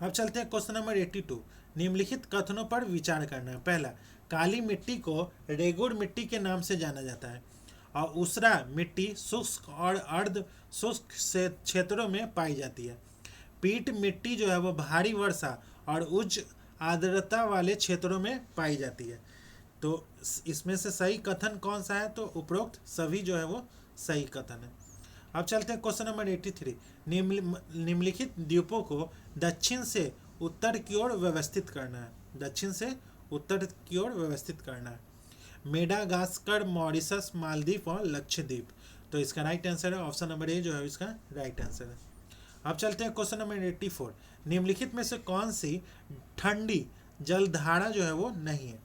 अब चलते हैं क्वेश्चन नंबर 82। निम्नलिखित कथनों पर विचार करना है। पहला, काली मिट्टी को रेगुड़ मिट्टी के नाम से जाना जाता है और ऊसरा मिट्टी शुष्क और अर्ध शुष्क क्षेत्रों में पाई जाती है। पीट मिट्टी जो है वो भारी वर्षा और उच्च आर्द्रता वाले क्षेत्रों में पाई जाती है। तो इसमें से सही कथन कौन सा है? तो उपरोक्त सभी जो है वो सही कथन है। अब चलते हैं क्वेश्चन नंबर 83। निम्नलिखित द्वीपों को दक्षिण से उत्तर की ओर व्यवस्थित करना है। दक्षिण से उत्तर की ओर व्यवस्थित करना है। मेडागास्कर, मॉरिशस, मालदीव और लक्षद्वीप। तो इसका राइट आंसर है ऑप्शन नंबर ए जो है इसका राइट आंसर है। अब चलते हैं क्वेश्चन नंबर 84। निम्नलिखित में से कौन सी ठंडी जलधारा जो है वो नहीं है?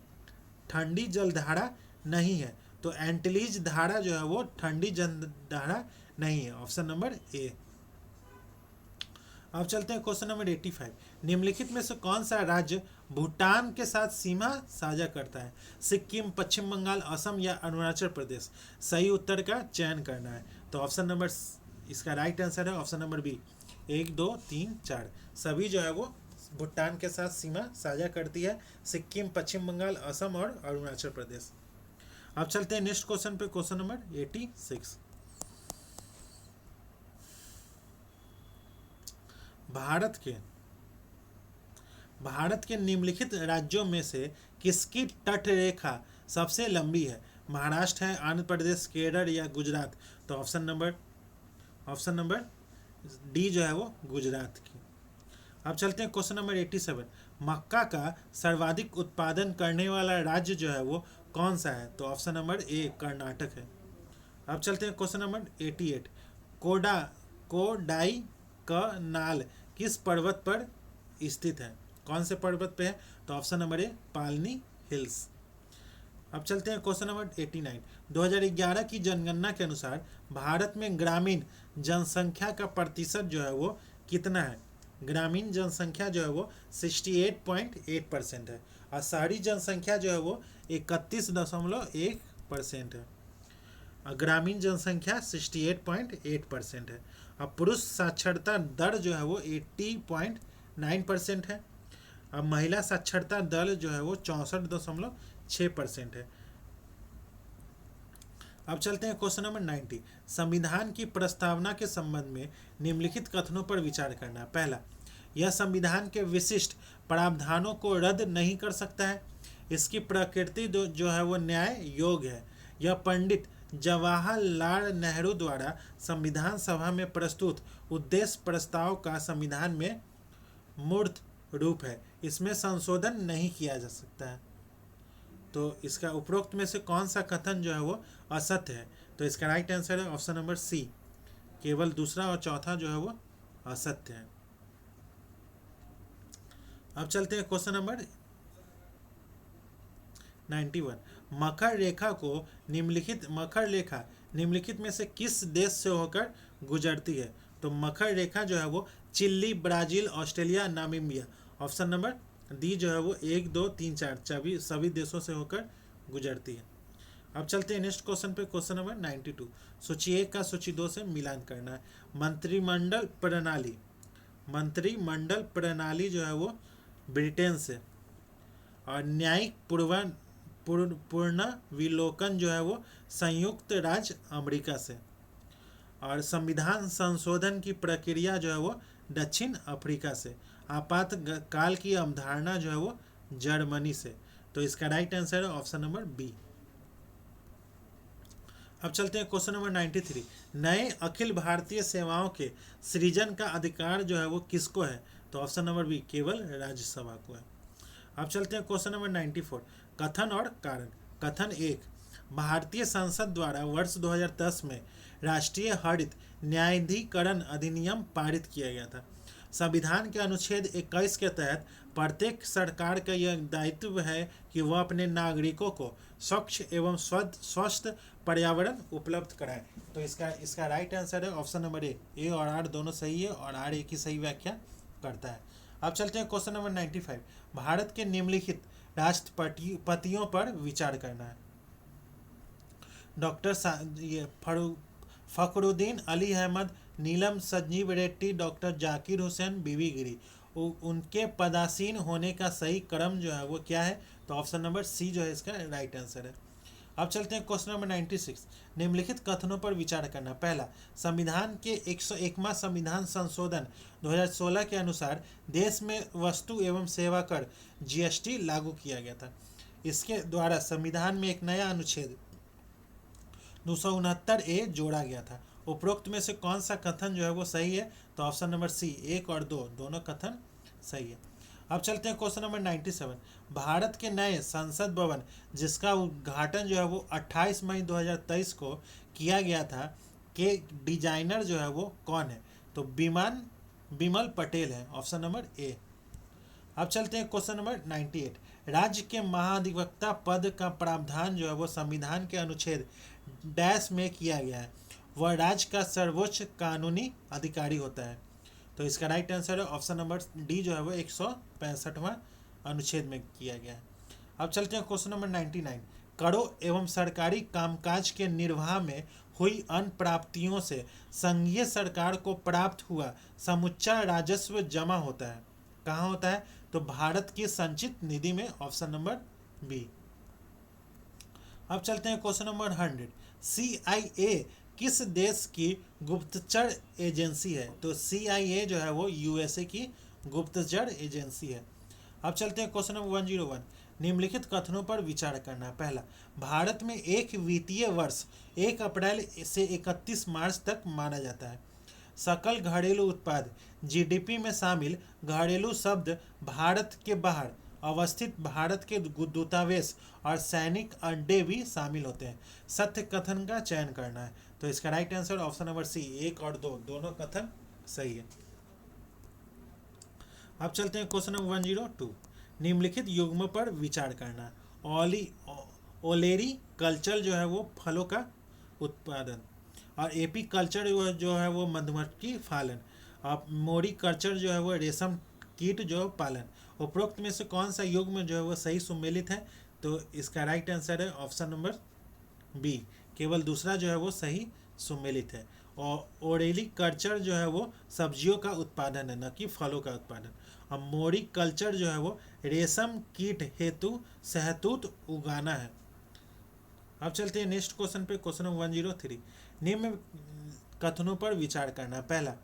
ठंडी जलधारा नहीं है, तो एंटिलीज धारा जो है वो ठंडी जलधारा नहीं है, ऑप्शन नंबर ए। अब चलते हैं क्वेश्चन नंबर 85। निम्नलिखित में से कौन सा राज्य भूटान के साथ सीमा साझा करता है? सिक्किम, पश्चिम बंगाल, असम या अरुणाचल प्रदेश? सही उत्तर का चयन करना है। तो ऑप्शन नंबर इसका राइट आंसर है ऑप्शन नंबर बी। 1, 2, 3, 4 सभी जो है वो भूटान के साथ सीमा साझा करती है। सिक्किम, पश्चिम बंगाल, असम और अरुणाचल प्रदेश। अब चलते हैं नेक्स्ट क्वेश्चन पे, क्वेश्चन नंबर 86। भारत के निम्नलिखित राज्यों में से किसकी तट रेखा सबसे लंबी है? महाराष्ट्र है, आंध्र प्रदेश, केरल या गुजरात? तो ऑप्शन नंबर डी जो है वो गुजरात की। अब चलते हैं क्वेश्चन नंबर 87। मक्का का सर्वाधिक उत्पादन करने वाला राज्य जो है वो कौन सा है? तो ऑप्शन नंबर ए कर्नाटक है। अब चलते हैं क्वेश्चन नंबर 88। कोडाई कनाल किस पर्वत पर स्थित है? कौन से पर्वत पे है? तो option number A Palani hills. अब चलते हैं क्वेश्चन नंबर 89। 2011 की जनगणना के अनुसार भारत में ग्रामीण जनसंख्या का प्रतिशत जो है वो कितना है? ग्रामीण जनसंख्या जो है वो 68.8% है और शहरी जनसंख्या जो है वो 31.1% है। ग्रामीण जनसंख्या 68.8% है। अब पुरुष साक्षरता दर जो है वो 80.9% है। अब महिला साक्षरता दर जो है वो 64.6% है। अब चलते हैं क्वेश्चन नंबर 90। संविधान की प्रस्तावना के संबंध में निम्नलिखित कथनों पर विचार करना। पहला, यह संविधान के विशिष्ट प्रावधानों को रद्द नहीं कर सकता है। इसकी प्रकृति जो है वो न्याय योग्य है। यह पंडित जवाहरलाल नेहरू द्वारा संविधान सभा में प्रस्तुत उद्देश्य प्रस्ताव का संविधान में मूर्त रूप है। इसमें संशोधन नहीं किया जा सकता है। तो इसका उपरोक्त में से कौन सा कथन जो है वो असत्य है? तो इसका राइट आंसर है ऑप्शन नंबर सी। केवल दूसरा और चौथा जो है वो असत्य है। अब चलते हैं क्वेश्चन नंबर 91। मकर रेखा निम्नलिखित में से किस देश से होकर गुजरती है? तो मकर रेखा जो है वो Chile, Brazil, Australia, Namibia. Option number D जो है वो 1, 2, 3, 4 सभी देशों से होकर गुजरती है। अब चलते हैं नेक्स्ट क्वेश्चन पे, क्वेश्चन नंबर 92। सूची 1 का सूची 2 से मिलान करना है। मंत्रिमंडल प्रणाली जो है वो ब्रिटेन से, और न्यायिक पुनर्विलोकन जो है वो संयुक्त राज्य अमेरिका से, और संविधान संशोधन की प्रक्रिया जो है वो दक्षिण अफ्रीका से, आपातकाल की अवधारणा जो है वो जर्मनी से। तो इसका राइट आंसर है ऑप्शन नंबर बी। अब चलते हैं क्वेश्चन नंबर 93। नए अखिल भारतीय सेवाओं के सृजन का अधिकार जो है वो किसको है? तो ऑप्शन नंबर बी केवल राज्यसभा को है। अब चलते हैं क्वेश्चन नंबर 94। कथन और कारण। कथन 1, भारतीय संसद द्वारा वर्ष 2010 में राष्ट्रीय हरित न्यायाधिकरण अधिनियम पारित किया गया था। संविधान के अनुच्छेद 21 के तहत प्रत्येक सरकार का यह दायित्व है कि वह अपने नागरिकों को स्वच्छ एवं स्वस्थ पर्यावरण उपलब्ध कराए। तो इसका राइट आंसर है ऑप्शन नंबर ए और आर दोनों सही है, और आर ए की सही व्याख्या करता है। अब चलते हैं क्वेश्चन नंबर 95। भारत के निम्नलिखित राष्ट्रपतियों पर विचार करना है। डॉक्टर फखरुद्दीन अली अहमद, नीलम संजीव रेड्डी, डॉक्टर जाकिर हुसैन, बीवी गिरी। उनके पदासीन होने का सही क्रम जो है वो क्या है? तो ऑप्शन नंबर सी जो है इसका राइट आंसर है। अब चलते हैं क्वेश्चन नंबर 96। निम्नलिखित कथनों पर विचार करना। पहला, संविधान के 101वां संविधान संशोधन 2016 के अनुसार देश में वस्तु एवं सेवा कर जीएसटी लागू किया गया था। इसके द्वारा संविधान में एक नया अनुच्छेद 269A जोड़ा गया था। उपरोक्त में से कौन सा कथन जो है वो सही है? तो ऑप्शन नंबर सी 1 और 2 दोनों कथन सही है। अब चलते हैं क्वेश्चन नंबर 97। भारत के नए संसद भवन जिसका उद्घाटन जो है वो 28 मई 2023 को किया गया था, के डिजाइनर जो है वो कौन है? तो बिमल पटेल है, ऑप्शन नंबर ए। अब चलते हैं क्वेश्चन नंबर 98। राज्य के महाधिवक्ता पद का प्रावधान जो है वो संविधान के अनुच्छेद डैश में किया गया है। वह राज्य का सर्वोच्च कानूनी अधिकारी होता है। तो इसका राइट आंसर है ऑप्शन नंबर डी जो है वो 165वां अनुच्छेद में किया गया है। अब चलते हैं क्वेश्चन नंबर 99। करों एवं सरकारी कामकाज के निर्वाह में हुई अन्य प्राप्तियों से संघीय सरकार को प्राप्त हुआ समुच्चा राजस्व जमा होता है। कहाँ होता है? तो भारत की संचित निधि में, ऑप्शन नंबर बी। अब चलते हैं क्वेश्चन नंबर 100। CIA किस देश की गुप्तचर एजेंसी है? तो CIA जो है वो USA की गुप्तचर एजेंसी है। अब चलते हैं क्वेश्चन नंबर 101। निम्नलिखित कथनों पर विचार करना। पहला, भारत में एक वित्तीय वर्ष 1 अप्रैल से 31 मार्च तक माना जाता है। सकल घरेलू उत्पाद GDP में शामिल घरेलू शब्द भारत के बाहर अवस्थित भारत के दूतावास और सैनिक अड्डे भी शामिल होते हैं। सत्य कथन का चयन करना है। तो इसका right answer option number C, 1 और 2 दोनों कथन सही है। अब चलते हैं क्वेश्चन नंबर 102। निम्नलिखित युग्म पर विचार करना। ओलेरी कल्चर जो है वो फलों का उत्पादन, और एपी कल्चर जो है वो मधुमक्खी पालन, और मोरी कल्चर जो है वो रेशम कीट जो पालन। उपरोक्त में से कौन सा युग्म जो है वो सही सुमेलित है? तो इसका राइट आंसर है ऑप्शन नंबर बी, केवल दूसरा जो है वो सही सुमेलित है। और ओरेली कल्चर जो है वो सब्जियों का उत्पादन है, न कि फलों का उत्पादन। और मोरी कल्चर जो है वो रेशम कीट हेतु शहतूत उगाना है। अब चलते हैं नेक्स्ट क्वेश्चन पे, क्वेश्चन नंबर 103। निम्न कथनों पर विचार करना। पहला,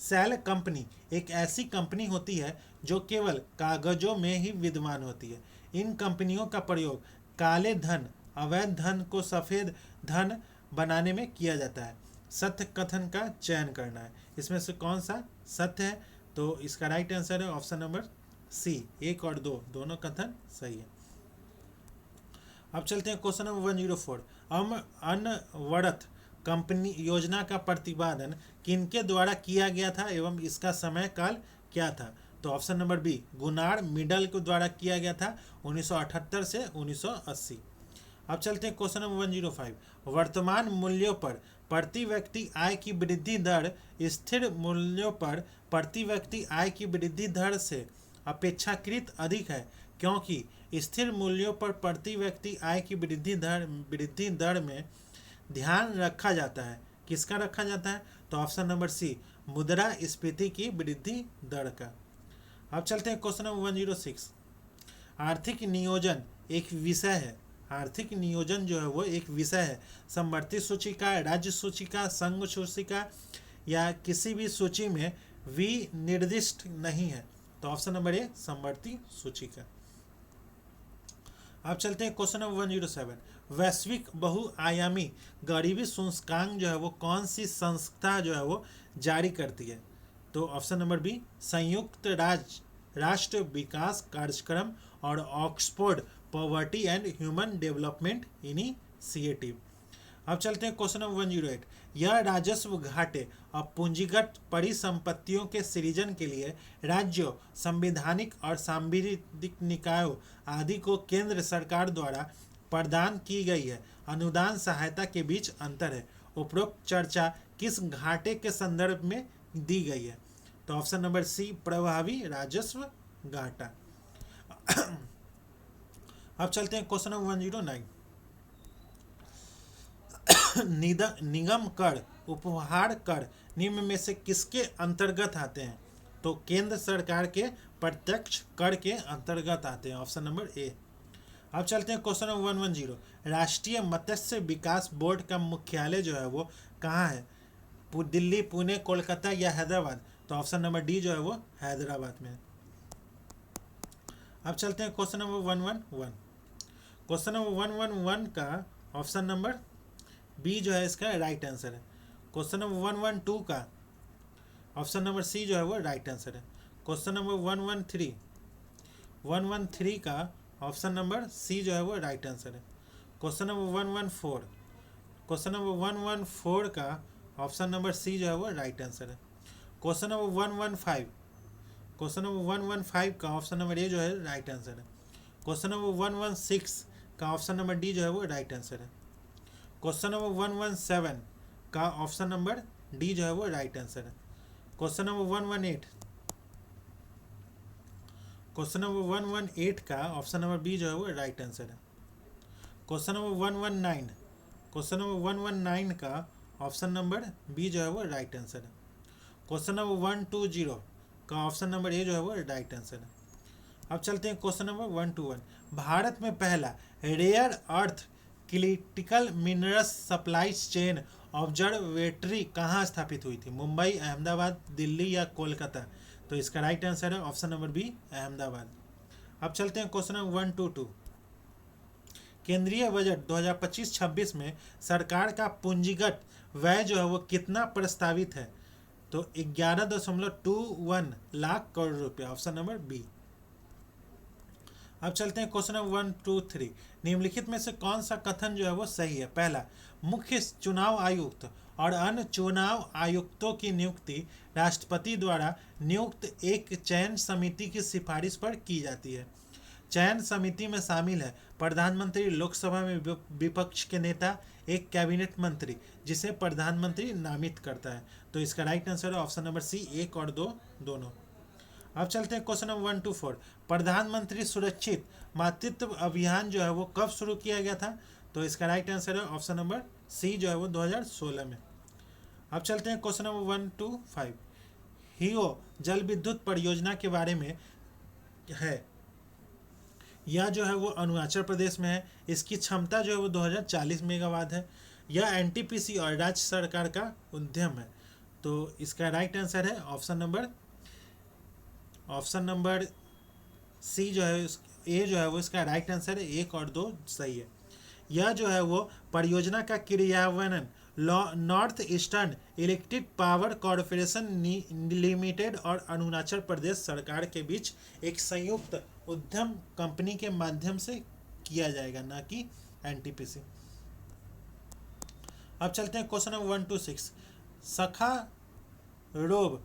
सेल कंपनी एक ऐसी कंपनी होती है जो केवल कागजों में ही विद्यमान होती है। इन कंपनियों का प्रयोग काले धन, अवैध धन को सफ़ेद धन बनाने में किया जाता है। सत्य कथन का चयन करना है। इसमें से कौन सा सत्य है? तो इसका राइट आंसर है ऑप्शन नंबर सी, 1 और 2 दोनों कथन सही है। अब चलते हैं क्वेश्चन नंबर 104। अनवरत कंपनी योजना का प्रतिपादन किनके द्वारा किया गया था एवं इसका समय काल क्या था? तो option number B, Gunnar Myrdal के द्वारा किया गया था 1978 से 1980। अब चलते हैं क्वेश्चन नंबर 105। वर्तमान मूल्यों पर प्रति व्यक्ति आय की वृद्धि दर स्थिर मूल्यों पर प्रति व्यक्ति आय की वृद्धि दर से अपेक्षाकृत अधिक है, क्योंकि स्थिर मूल्यों पर प्रति व्यक्ति आय की वृद्धि दर में ध्यान रखा जाता है। किसका रखा जाता है? तो ऑप्शन नंबर सी, मुद्रास्फीति की वृद्धि दर का। अब चलते हैं क्वेश्चन नंबर 106। आर्थिक नियोजन एक विषय है। आर्थिक नियोजन जो है वो एक विषय है। समवर्ती सूचिका, राज्य सूचिका, संघ सूचिका या किसी भी सूची में विनिर्दिष्ट नहीं है। तो ऑप्शन नंबर ए, समवर्ती सूचिका। अब चलते हैं क्वेश्चन नंबर 107। वैश्विक बहुआयामी गरीबी सूचकांक जो है वो कौन सी संस्था जो है वो जारी करती है? तो ऑप्शन नंबर बी, संयुक्त राष्ट्र विकास कार्यक्रम और Oxford poverty and human development initiative. अब चलते हैं क्वेश्चन नंबर 108। यह राजस्व घाटे और पूंजीगत परिसंपत्तियों के सृजन के लिए राज्यों, संवैधानिक और सांविधिक निकायों आदि को केंद्र सरकार द्वारा प्रदान की गई है अनुदान सहायता के बीच अंतर है। उपरोक्त चर्चा किस घाटे के संदर्भ में दी गई है? तो ऑप्शन नंबर सी, प्रभावी राजस्व घाटा। अब चलते हैं क्वेश्चन नंबर 109। निगम कर, उपहार कर निम्न में से किसके अंतर्गत आते हैं? तो केंद्र सरकार के प्रत्यक्ष कर के अंतर्गत आते हैं, ऑप्शन नंबर ए। अब चलते हैं क्वेश्चन नंबर 110। राष्ट्रीय मत्स्य विकास बोर्ड का मुख्यालय जो है वो कहाँ है? दिल्ली, पुणे, कोलकाता या हैदराबाद? तो ऑप्शन नंबर डी जो है वो हैदराबाद में है। अब चलते हैं क्वेश्चन नंबर 111। क्वेश्चन नंबर 111 का ऑप्शन नंबर बी जो है इसका राइट आंसर है। क्वेश्चन नंबर 112 का ऑप्शन नंबर सी जो है वो राइट आंसर है। क्वेश्चन नंबर 113 113 का ऑप्शन नंबर सी जो है वो राइट आंसर है। क्वेश्चन नंबर 114, क्वेश्चन नंबर 114 का ऑप्शन नंबर सी जो है वो राइट आंसर है। क्वेश्चन नंबर 115, क्वेश्चन नंबर 115 का ऑप्शन नंबर ए जो है राइट आंसर है। क्वेश्चन नंबर 116 का ऑप्शन नंबर डी जो है वो राइट आंसर है। क्वेश्चन नंबर 117 का ऑप्शन नंबर डी जो है वो राइट आंसर है। क्वेश्चन नंबर 118, क्वेश्चन नंबर 118 का ऑप्शन नंबर बी जो है वो राइट आंसर है। क्वेश्चन नंबर 119, क्वेश्चन नंबर 119 का ऑप्शन नंबर बी जो है वो राइट आंसर है। क्वेश्चन नंबर 120 का ऑप्शन नंबर ए जो है वो राइट आंसर है। अब चलते हैं क्वेश्चन नंबर 121। भारत में पहला rare earth critical minerals supply chain observatory कहाँ स्थापित हुई थी? मुंबई, अहमदाबाद, दिल्ली या कोलकाता? तो इसका राइट आंसर है ऑप्शन नंबर बी, अहमदाबाद। अब चलते हैं क्वेश्चन नंबर 122। केंद्रीय बजट 2025-26 में सरकार का पूंजीगत व्यय जो है वो कितना प्रस्तावित है? तो 11.21 लाख करोड़ रुपया, ऑप्शन नंबर बी। अब चलते हैं क्वेश्चन नंबर 123। निम्नलिखित में से कौन सा कथन जो है वो सही है? पहला, मुख्य चुनाव आयुक्त और अन्य चुनाव आयुक्तों की नियुक्ति राष्ट्रपति द्वारा नियुक्त एक चयन समिति की सिफारिश पर की जाती है। चयन समिति में शामिल है प्रधानमंत्री, लोकसभा में विपक्ष के नेता, एक कैबिनेट मंत्री जिसे प्रधानमंत्री नामित करता है। तो इसका राइट आंसर है ऑप्शन नंबर सी, 1 और 2 दोनों। अब चलते हैं क्वेश्चन नंबर 124। प्रधानमंत्री सुरक्षित मातृत्व अभियान जो है वो कब शुरू किया गया था? तो इसका राइट आंसर है ऑप्शन नंबर सी जो है वो 2016 में। अब चलते हैं क्वेश्चन नंबर 125। हीओ जल विद्युत परियोजना के बारे में है, यह जो है वो अरुणाचल प्रदेश में है। इसकी क्षमता जो है वो 2040 मेगावाट है। यह एनटीपीसी और राज्य सरकार का उद्यम है। तो इसका राइट आंसर है ऑप्शन नंबर सी जो है, ए जो है वो इसका राइट आंसर है। 1 और 2 सही है। यह जो है वो परियोजना का क्रियान्वयन north eastern electric power corporation limited और अरुणाचल प्रदेश सरकार के बीच एक संयुक्त उद्यम कंपनी के माध्यम से किया जाएगा, ना कि एनटीपीसी। अब चलते हैं क्वेश्चन नंबर 126। सखा रोब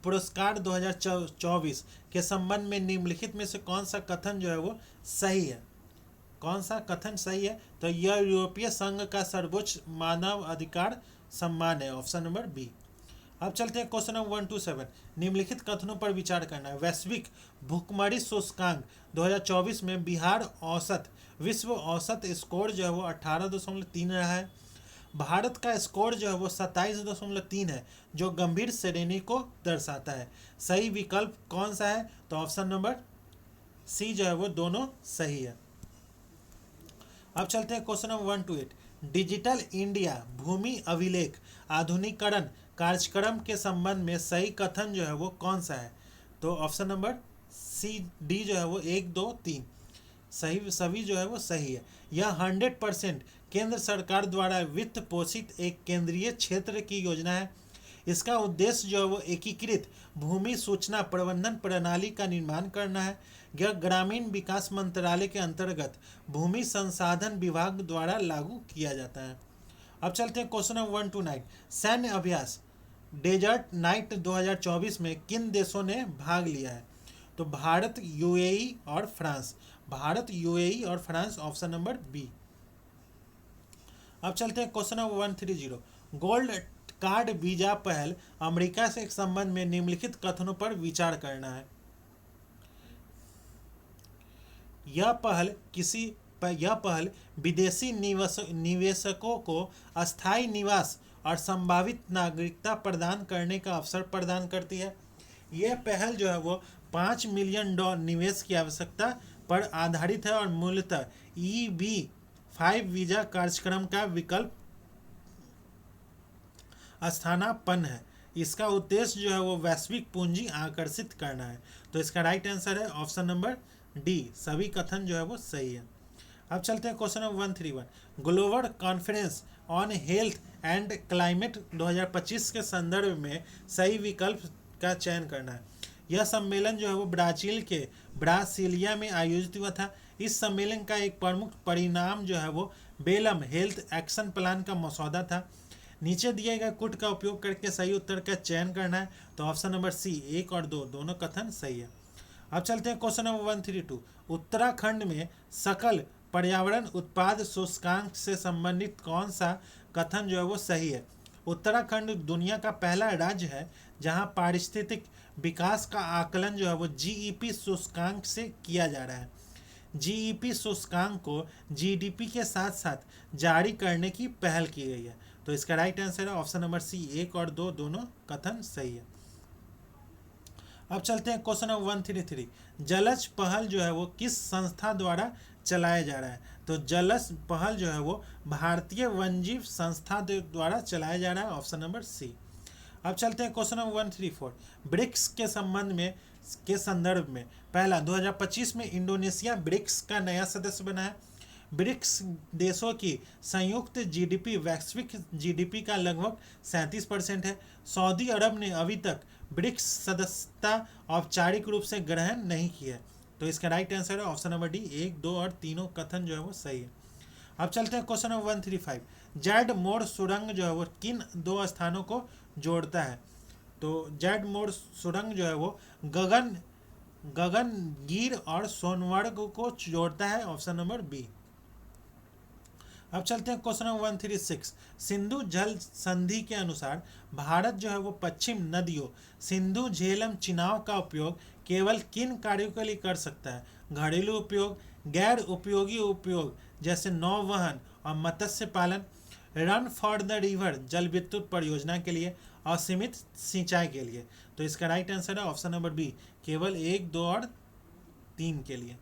पुरस्कार 2024 के संबंध में निम्नलिखित में से कौन सा कथन जो है वो सही है? कौन सा कथन सही है? तो यह यूरोपीय संघ का सर्वोच्च मानव अधिकार सम्मान है, ऑप्शन नंबर बी। अब चलते हैं क्वेश्चन नंबर 127। निम्नलिखित कथनों पर विचार करना है। वैश्विक भूखमरी सूचकांक 2024 में बिहार औसत विश्व औसत स्कोर जो है वो 18.3 रहा है। भारत का स्कोर जो है वो 27.3 है, जो गंभीर श्रेणी को दर्शाता है। सही विकल्प कौन सा है? तो ऑप्शन नंबर सी जो है वो दोनों सही है। अब चलते हैं क्वेश्चन नंबर 128। डिजिटल इंडिया भूमि अभिलेख आधुनिकीकरण कार्यक्रम के संबंध में सही कथन जो है वो कौन सा है? तो ऑप्शन नंबर सी डी जो है वो 1, 2, 3 सही, सभी जो है वो सही है। यह 100% केंद्र सरकार द्वारा वित्त पोषित एक केंद्रीय क्षेत्र की योजना है। इसका उद्देश्य जो है वो एकीकृत भूमि सूचना प्रबंधन प्रणाली का निर्माण करना है। यह ग्रामीण विकास मंत्रालय के अंतर्गत भूमि संसाधन विभाग द्वारा लागू किया जाता है। अब चलते हैं क्वेश्चन नंबर 129। सैन्य अभ्यास डेजर्ट नाइट 2024 में किन देशों ने भाग लिया है? तो भारत, यूएई और फ्रांस। भारत, यूएई और फ्रांस, ऑप्शन नंबर बी। अब चलते हैं question number 130। Gold card visa पहल अमेरिका से संबंध में निम्नलिखित कथनों पर विचार करना है। यह पहल विदेशी निवेशकों को अस्थायी निवास और संभावित नागरिकता प्रदान करने का अवसर प्रदान करती है। यह पहल जो है वो $5 मिलियन निवेश की आवश्यकता पर आधारित है और मूलतः EB-5 वीजा कार्यक्रम का विकल्प स्थानापन्न है। इसका उद्देश्य जो है वो वैश्विक पूंजी आकर्षित करना है। तो इसका राइट आंसर है ऑप्शन नंबर डी, सभी कथन जो है वो सही है। अब चलते हैं question number 131। Global conference on health and climate 2025 के संदर्भ में सही विकल्प का चयन करना है। यह सम्मेलन जो है वो ब्राजील के ब्रासिलिया में आयोजित हुआ था। इस सम्मेलन का एक प्रमुख परिणाम जो है वो बेलम हेल्थ एक्शन प्लान का मसौदा था। नीचे दिए गए कुट का उपयोग करके सही उत्तर का चयन करना है। तो ऑप्शन नंबर सी 1 और 2 दोनों कथन सही है। अब चलते हैं क्वेश्चन नंबर 132। उत्तराखंड में सकल पर्यावरण उत्पाद सूचकांक से संबंधित कौन सा कथन जो है वो सही है। उत्तराखंड दुनिया का पहला राज्य है जहां पारिस्थितिक विकास का आकलन जो है वो जीईपी सूचकांक से किया जा रहा है। जीईपी सूचकांक को जीडीपी के साथ साथ जारी करने की पहल की गई है। तो इसका राइट आंसर है ऑप्शन नंबर सी 1 और 2 दोनों कथन सही है। अब चलते हैं क्वेश्चन नंबर 133। जलज पहल जो है वो किस संस्था द्वारा चलाया जा रहा है। तो जलज पहल जो है वो भारतीय वन्यजीव संस्था द्वारा चलाया जा रहा है। Option number C. अब चलते हैं क्वेश्चन नंबर 134। ब्रिक्स के संबंध में के संदर्भ में पहला 2025 में इंडोनेशिया ब्रिक्स का नया सदस्य बना है। ब्रिक्स देशों की संयुक्त जीडीपी वैश्विक जीडीपी का लगभग 37% है। सऊदी अरब ने अभी तक ब्रिक्स सदस्यता औपचारिक रूप से ग्रहण नहीं की है। तो इसका राइट आंसर है ऑप्शन नंबर डी 1, 2 और तीनों कथन जो है वो सही है। अब चलते हैं क्वेश्चन नंबर 135। जेड मोड़ सुरंग जो है वो किन दो स्थानों को जोड़ता है। तो जेड मोड़ सुरंग जो है वो गगनगीर और सोनवर्ग को जोड़ता है। Option number B. अब चलते हैं क्वेश्चन नंबर 136। सिंधु जल संधि के अनुसार भारत जो है वो पश्चिम नदियों सिंधु झेलम चिनाव का उपयोग केवल किन कार्यों के लिए कर सकता है। घरेलू उपयोग, गैर उपयोगी उपयोग जैसे नौवहन और मत्स्य पालन, रन फॉर द रिवर जल विद्युत परियोजना के लिए, और सीमित सिंचाई के लिए। तो इसका राइट आंसर है ऑप्शन नंबर बी केवल 1, 2 और 3 के लिए।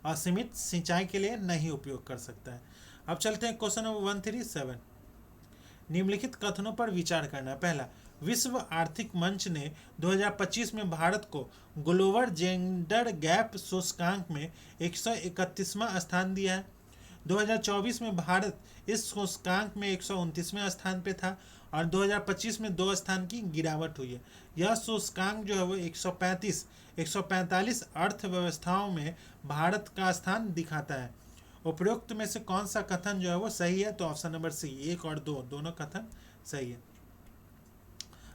असीमित सिंचाई के लिए नहीं उपयोग कर सकता है। अब चलते हैं क्वेश्चन नंबर 137। निम्नलिखित कथनों पर विचार करना है। पहला, विश्व आर्थिक मंच ने 2025 में भारत को ग्लोबल जेंडर गैप सूचकांक में 131वां स्थान दिया है। 2024 में भारत इस सूचकांक में 129वें स्थान पे था और 2025 में 2 स्थान की गिरावट हुई है। यह सूचकांक जो है वो 145 अर्थव्यवस्थाओं में भारत का स्थान दिखाता है। उपरोक्त में से कौन सा कथन जो है वो सही है। तो ऑप्शन नंबर सी 1 और 2 दोनों कथन सही है।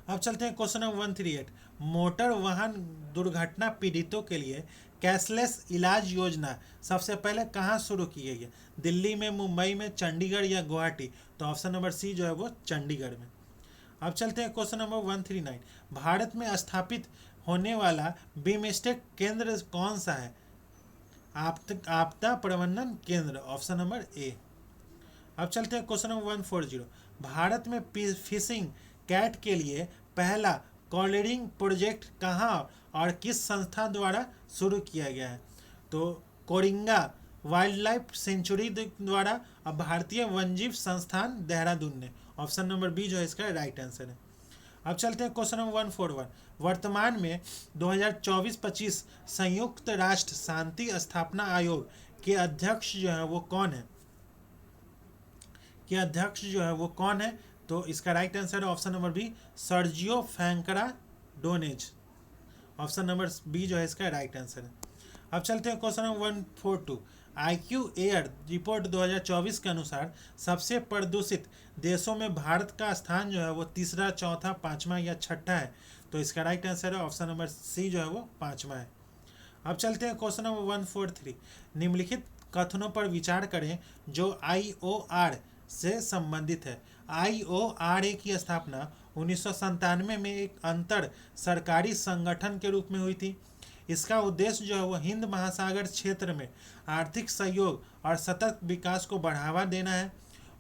अब चलते हैं क्वेश्चन नंबर 138। मोटर वाहन दुर्घटना पीड़ितों के लिए कैशलेस इलाज योजना सबसे पहले कहाँ शुरू की गई है। दिल्ली में, मुंबई में, चंडीगढ़ या गुवाहाटी। तो ऑप्शन नंबर सी जो है वो चंडीगढ़ में। अब चलते हैं क्वेश्चन नंबर 139। भारत में स्थापित होने वाला बिमस्टेक केंद्र कौन सा है। आपदा प्रबंधन केंद्र। Option number A. अब चलते हैं क्वेश्चन नंबर 140। भारत में फिशिंग कैट के लिए पहला कॉलरिंग प्रोजेक्ट कहाँ और किस संस्था द्वारा शुरू किया गया है। तो कोरिंगा वाइल्ड लाइफ सेंचुरी द्वारा और भारतीय वन्यजीव संस्थान देहरादून ने। ऑप्शन नंबर बी जो है इसका राइट आंसर है। अब चलते हैं क्वेश्चन नंबर 141। वर्तमान में 2024-25 संयुक्त राष्ट्र शांति स्थापना आयोग के अध्यक्ष जो है वो कौन है। तो इसका राइट आंसर है option number B Sergio Franco Donez. Option number B जो है इसका राइट आंसर है। अब चलते हैं question number 142। IQ air report 2024 के अनुसार सबसे प्रदूषित देशों में भारत का स्थान जो है वो तीसरा, चौथा, पांचवा या छठा है। तो इसका राइट आंसर है ऑप्शन नंबर सी जो है वो पांचवा है। अब चलते हैं क्वेश्चन नंबर 143। निम्नलिखित कथनों पर विचार करें जो IOR से संबंधित है। IORA की स्थापना 1997 में एक अंतर सरकारी संगठन के रूप में हुई थी। इसका उद्देश्य जो है वो हिंद महासागर क्षेत्र में आर्थिक सहयोग और सतत विकास को बढ़ावा देना है।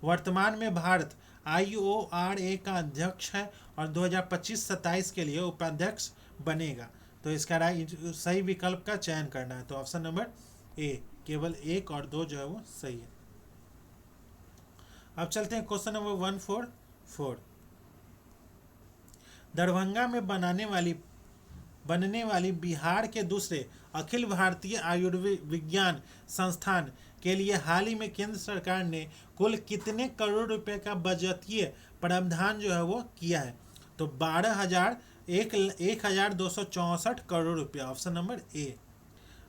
वर्तमान में भारत IORA का अध्यक्ष है और 2025-27 के लिए उपाध्यक्ष बनेगा। तो इसका सही विकल्प का चयन करना है। तो ऑप्शन नंबर ए केवल 1 और 2 जो है वो सही है। अब चलते हैं क्वेश्चन नंबर 144। दरभंगा में बनने वाली बिहार के दूसरे अखिल भारतीय आयुर्विज्ञान संस्थान के लिए हाल ही में केंद्र सरकार ने कुल कितने करोड़ रुपए का बजटीय प्रावधान जो है वो किया है। तो 12,000 1,264 करोड़ ऑप्शन नंबर ए।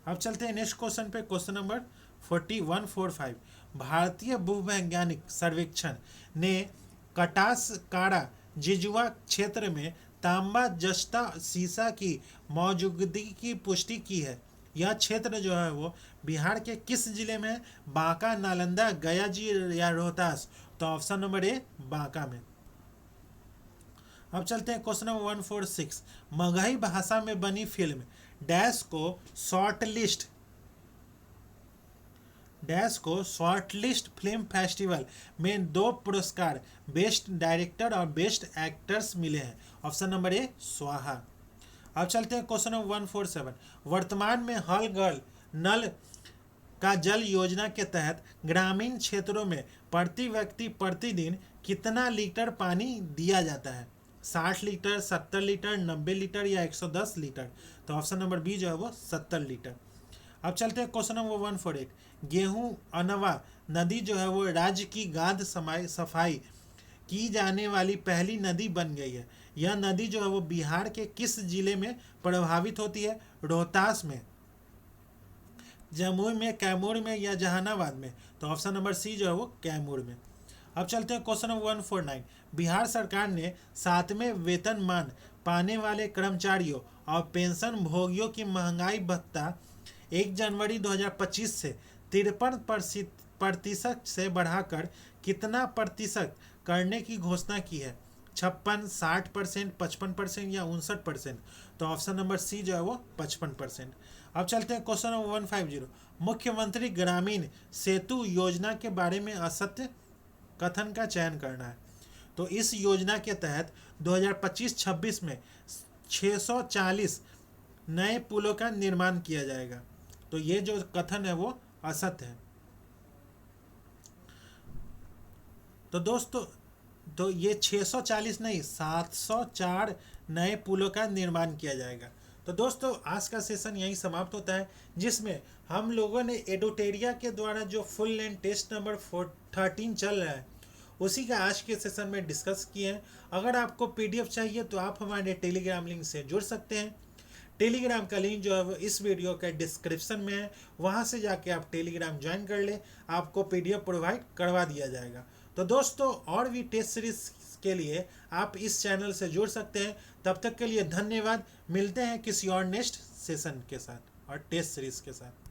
अब चलते हैं नेक्स्ट क्वेश्चन पे, क्वेश्चन नंबर 4145। भारतीय भूवैज्ञानिक सर्वेक्षण ने कटासकाड़ा जिजुआ क्षेत्र में तांबा जस्ता सीसा की मौजूदगी की पुष्टि की है। यह क्षेत्र जो है वो बिहार के किस जिले में है? बांका, नालंदा, गया जी या रोहतास? तो ऑप्शन नंबर ए बांका में। अब चलते हैं क्वेश्चन नंबर 146। मगही भाषा में बनी फिल्म डैश को शॉर्टलिस्ट फिल्म फेस्टिवल में 2 पुरस्कार बेस्ट डायरेक्टर और बेस्ट एक्टर्स मिले हैं। ऑप्शन नंबर ए स्वाहा। अब चलते हैं क्वेश्चन नंबर 147। वर्तमान में हल घर नल का जल योजना के तहत ग्रामीण क्षेत्रों में प्रति व्यक्ति प्रतिदिन कितना लीटर पानी दिया जाता है? 60 लीटर, 70 लीटर, 90 लीटर या 110 लीटर? तो ऑप्शन नंबर बी जो है वो 70 लीटर। अब चलते हैं क्वेश्चन नंबर 148। गेहूं अनवा नदी जो है वो राज्य की गाद सफाई की जाने वाली पहली नदी बन गई है। यह नदी जो है वो बिहार के किस जिले में प्रभावित होती है? रोहतास में, जमुई में, कैमूर में या जहानाबाद में? तो ऑप्शन नंबर सी जो है वो कैमूर में। अब चलते हैं क्वेश्चन नंबर 149। बिहार सरकार ने 7वें वेतनमान पाने वाले कर्मचारियों और पेंशन भोगियों की महंगाई भत्ता 1 जनवरी 2025 से 53% से बढ़ाकर कितना प्रतिशत करने की घोषणा की है? 56, 60%, 55% या 59%? तो ऑप्शन नंबर सी जो है वो 55%। अब चलते हैं क्वेश्चन नंबर 150। मुख्यमंत्री ग्रामीण सेतु योजना के बारे में असत्य कथन का चयन करना है। तो इस योजना के तहत 2025-26 में 640 नए पुलों का निर्माण किया जाएगा। तो ये जो कथन है वो असत्य है। तो दोस्तों तो ये 640 नहीं 704 नए पुलों का निर्माण किया जाएगा। तो दोस्तों आज का सेशन यहीं समाप्त होता है, जिसमें हम लोगों ने एडोटेरिया के द्वारा जो फुल लेंथ टेस्ट नंबर 13 चल रहा है उसी का आज के सेशन में डिस्कस किए हैं। अगर आपको पीडीएफ चाहिए तो आप हमारे टेलीग्राम लिंक से जुड़ सकते हैं। टेलीग्राम का लिंक जो है वो इस वीडियो के डिस्क्रिप्शन में है, वहाँ से जाके आप टेलीग्राम ज्वाइन कर ले, आपको पीडीएफ प्रोवाइड करवा दिया जाएगा। तो दोस्तों और भी टेस्ट सीरीज के लिए आप इस चैनल से जुड़ सकते हैं। तब तक के लिए धन्यवाद। मिलते हैं किसी और नेक्स्ट सेशन के साथ और टेस्ट सीरीज के साथ।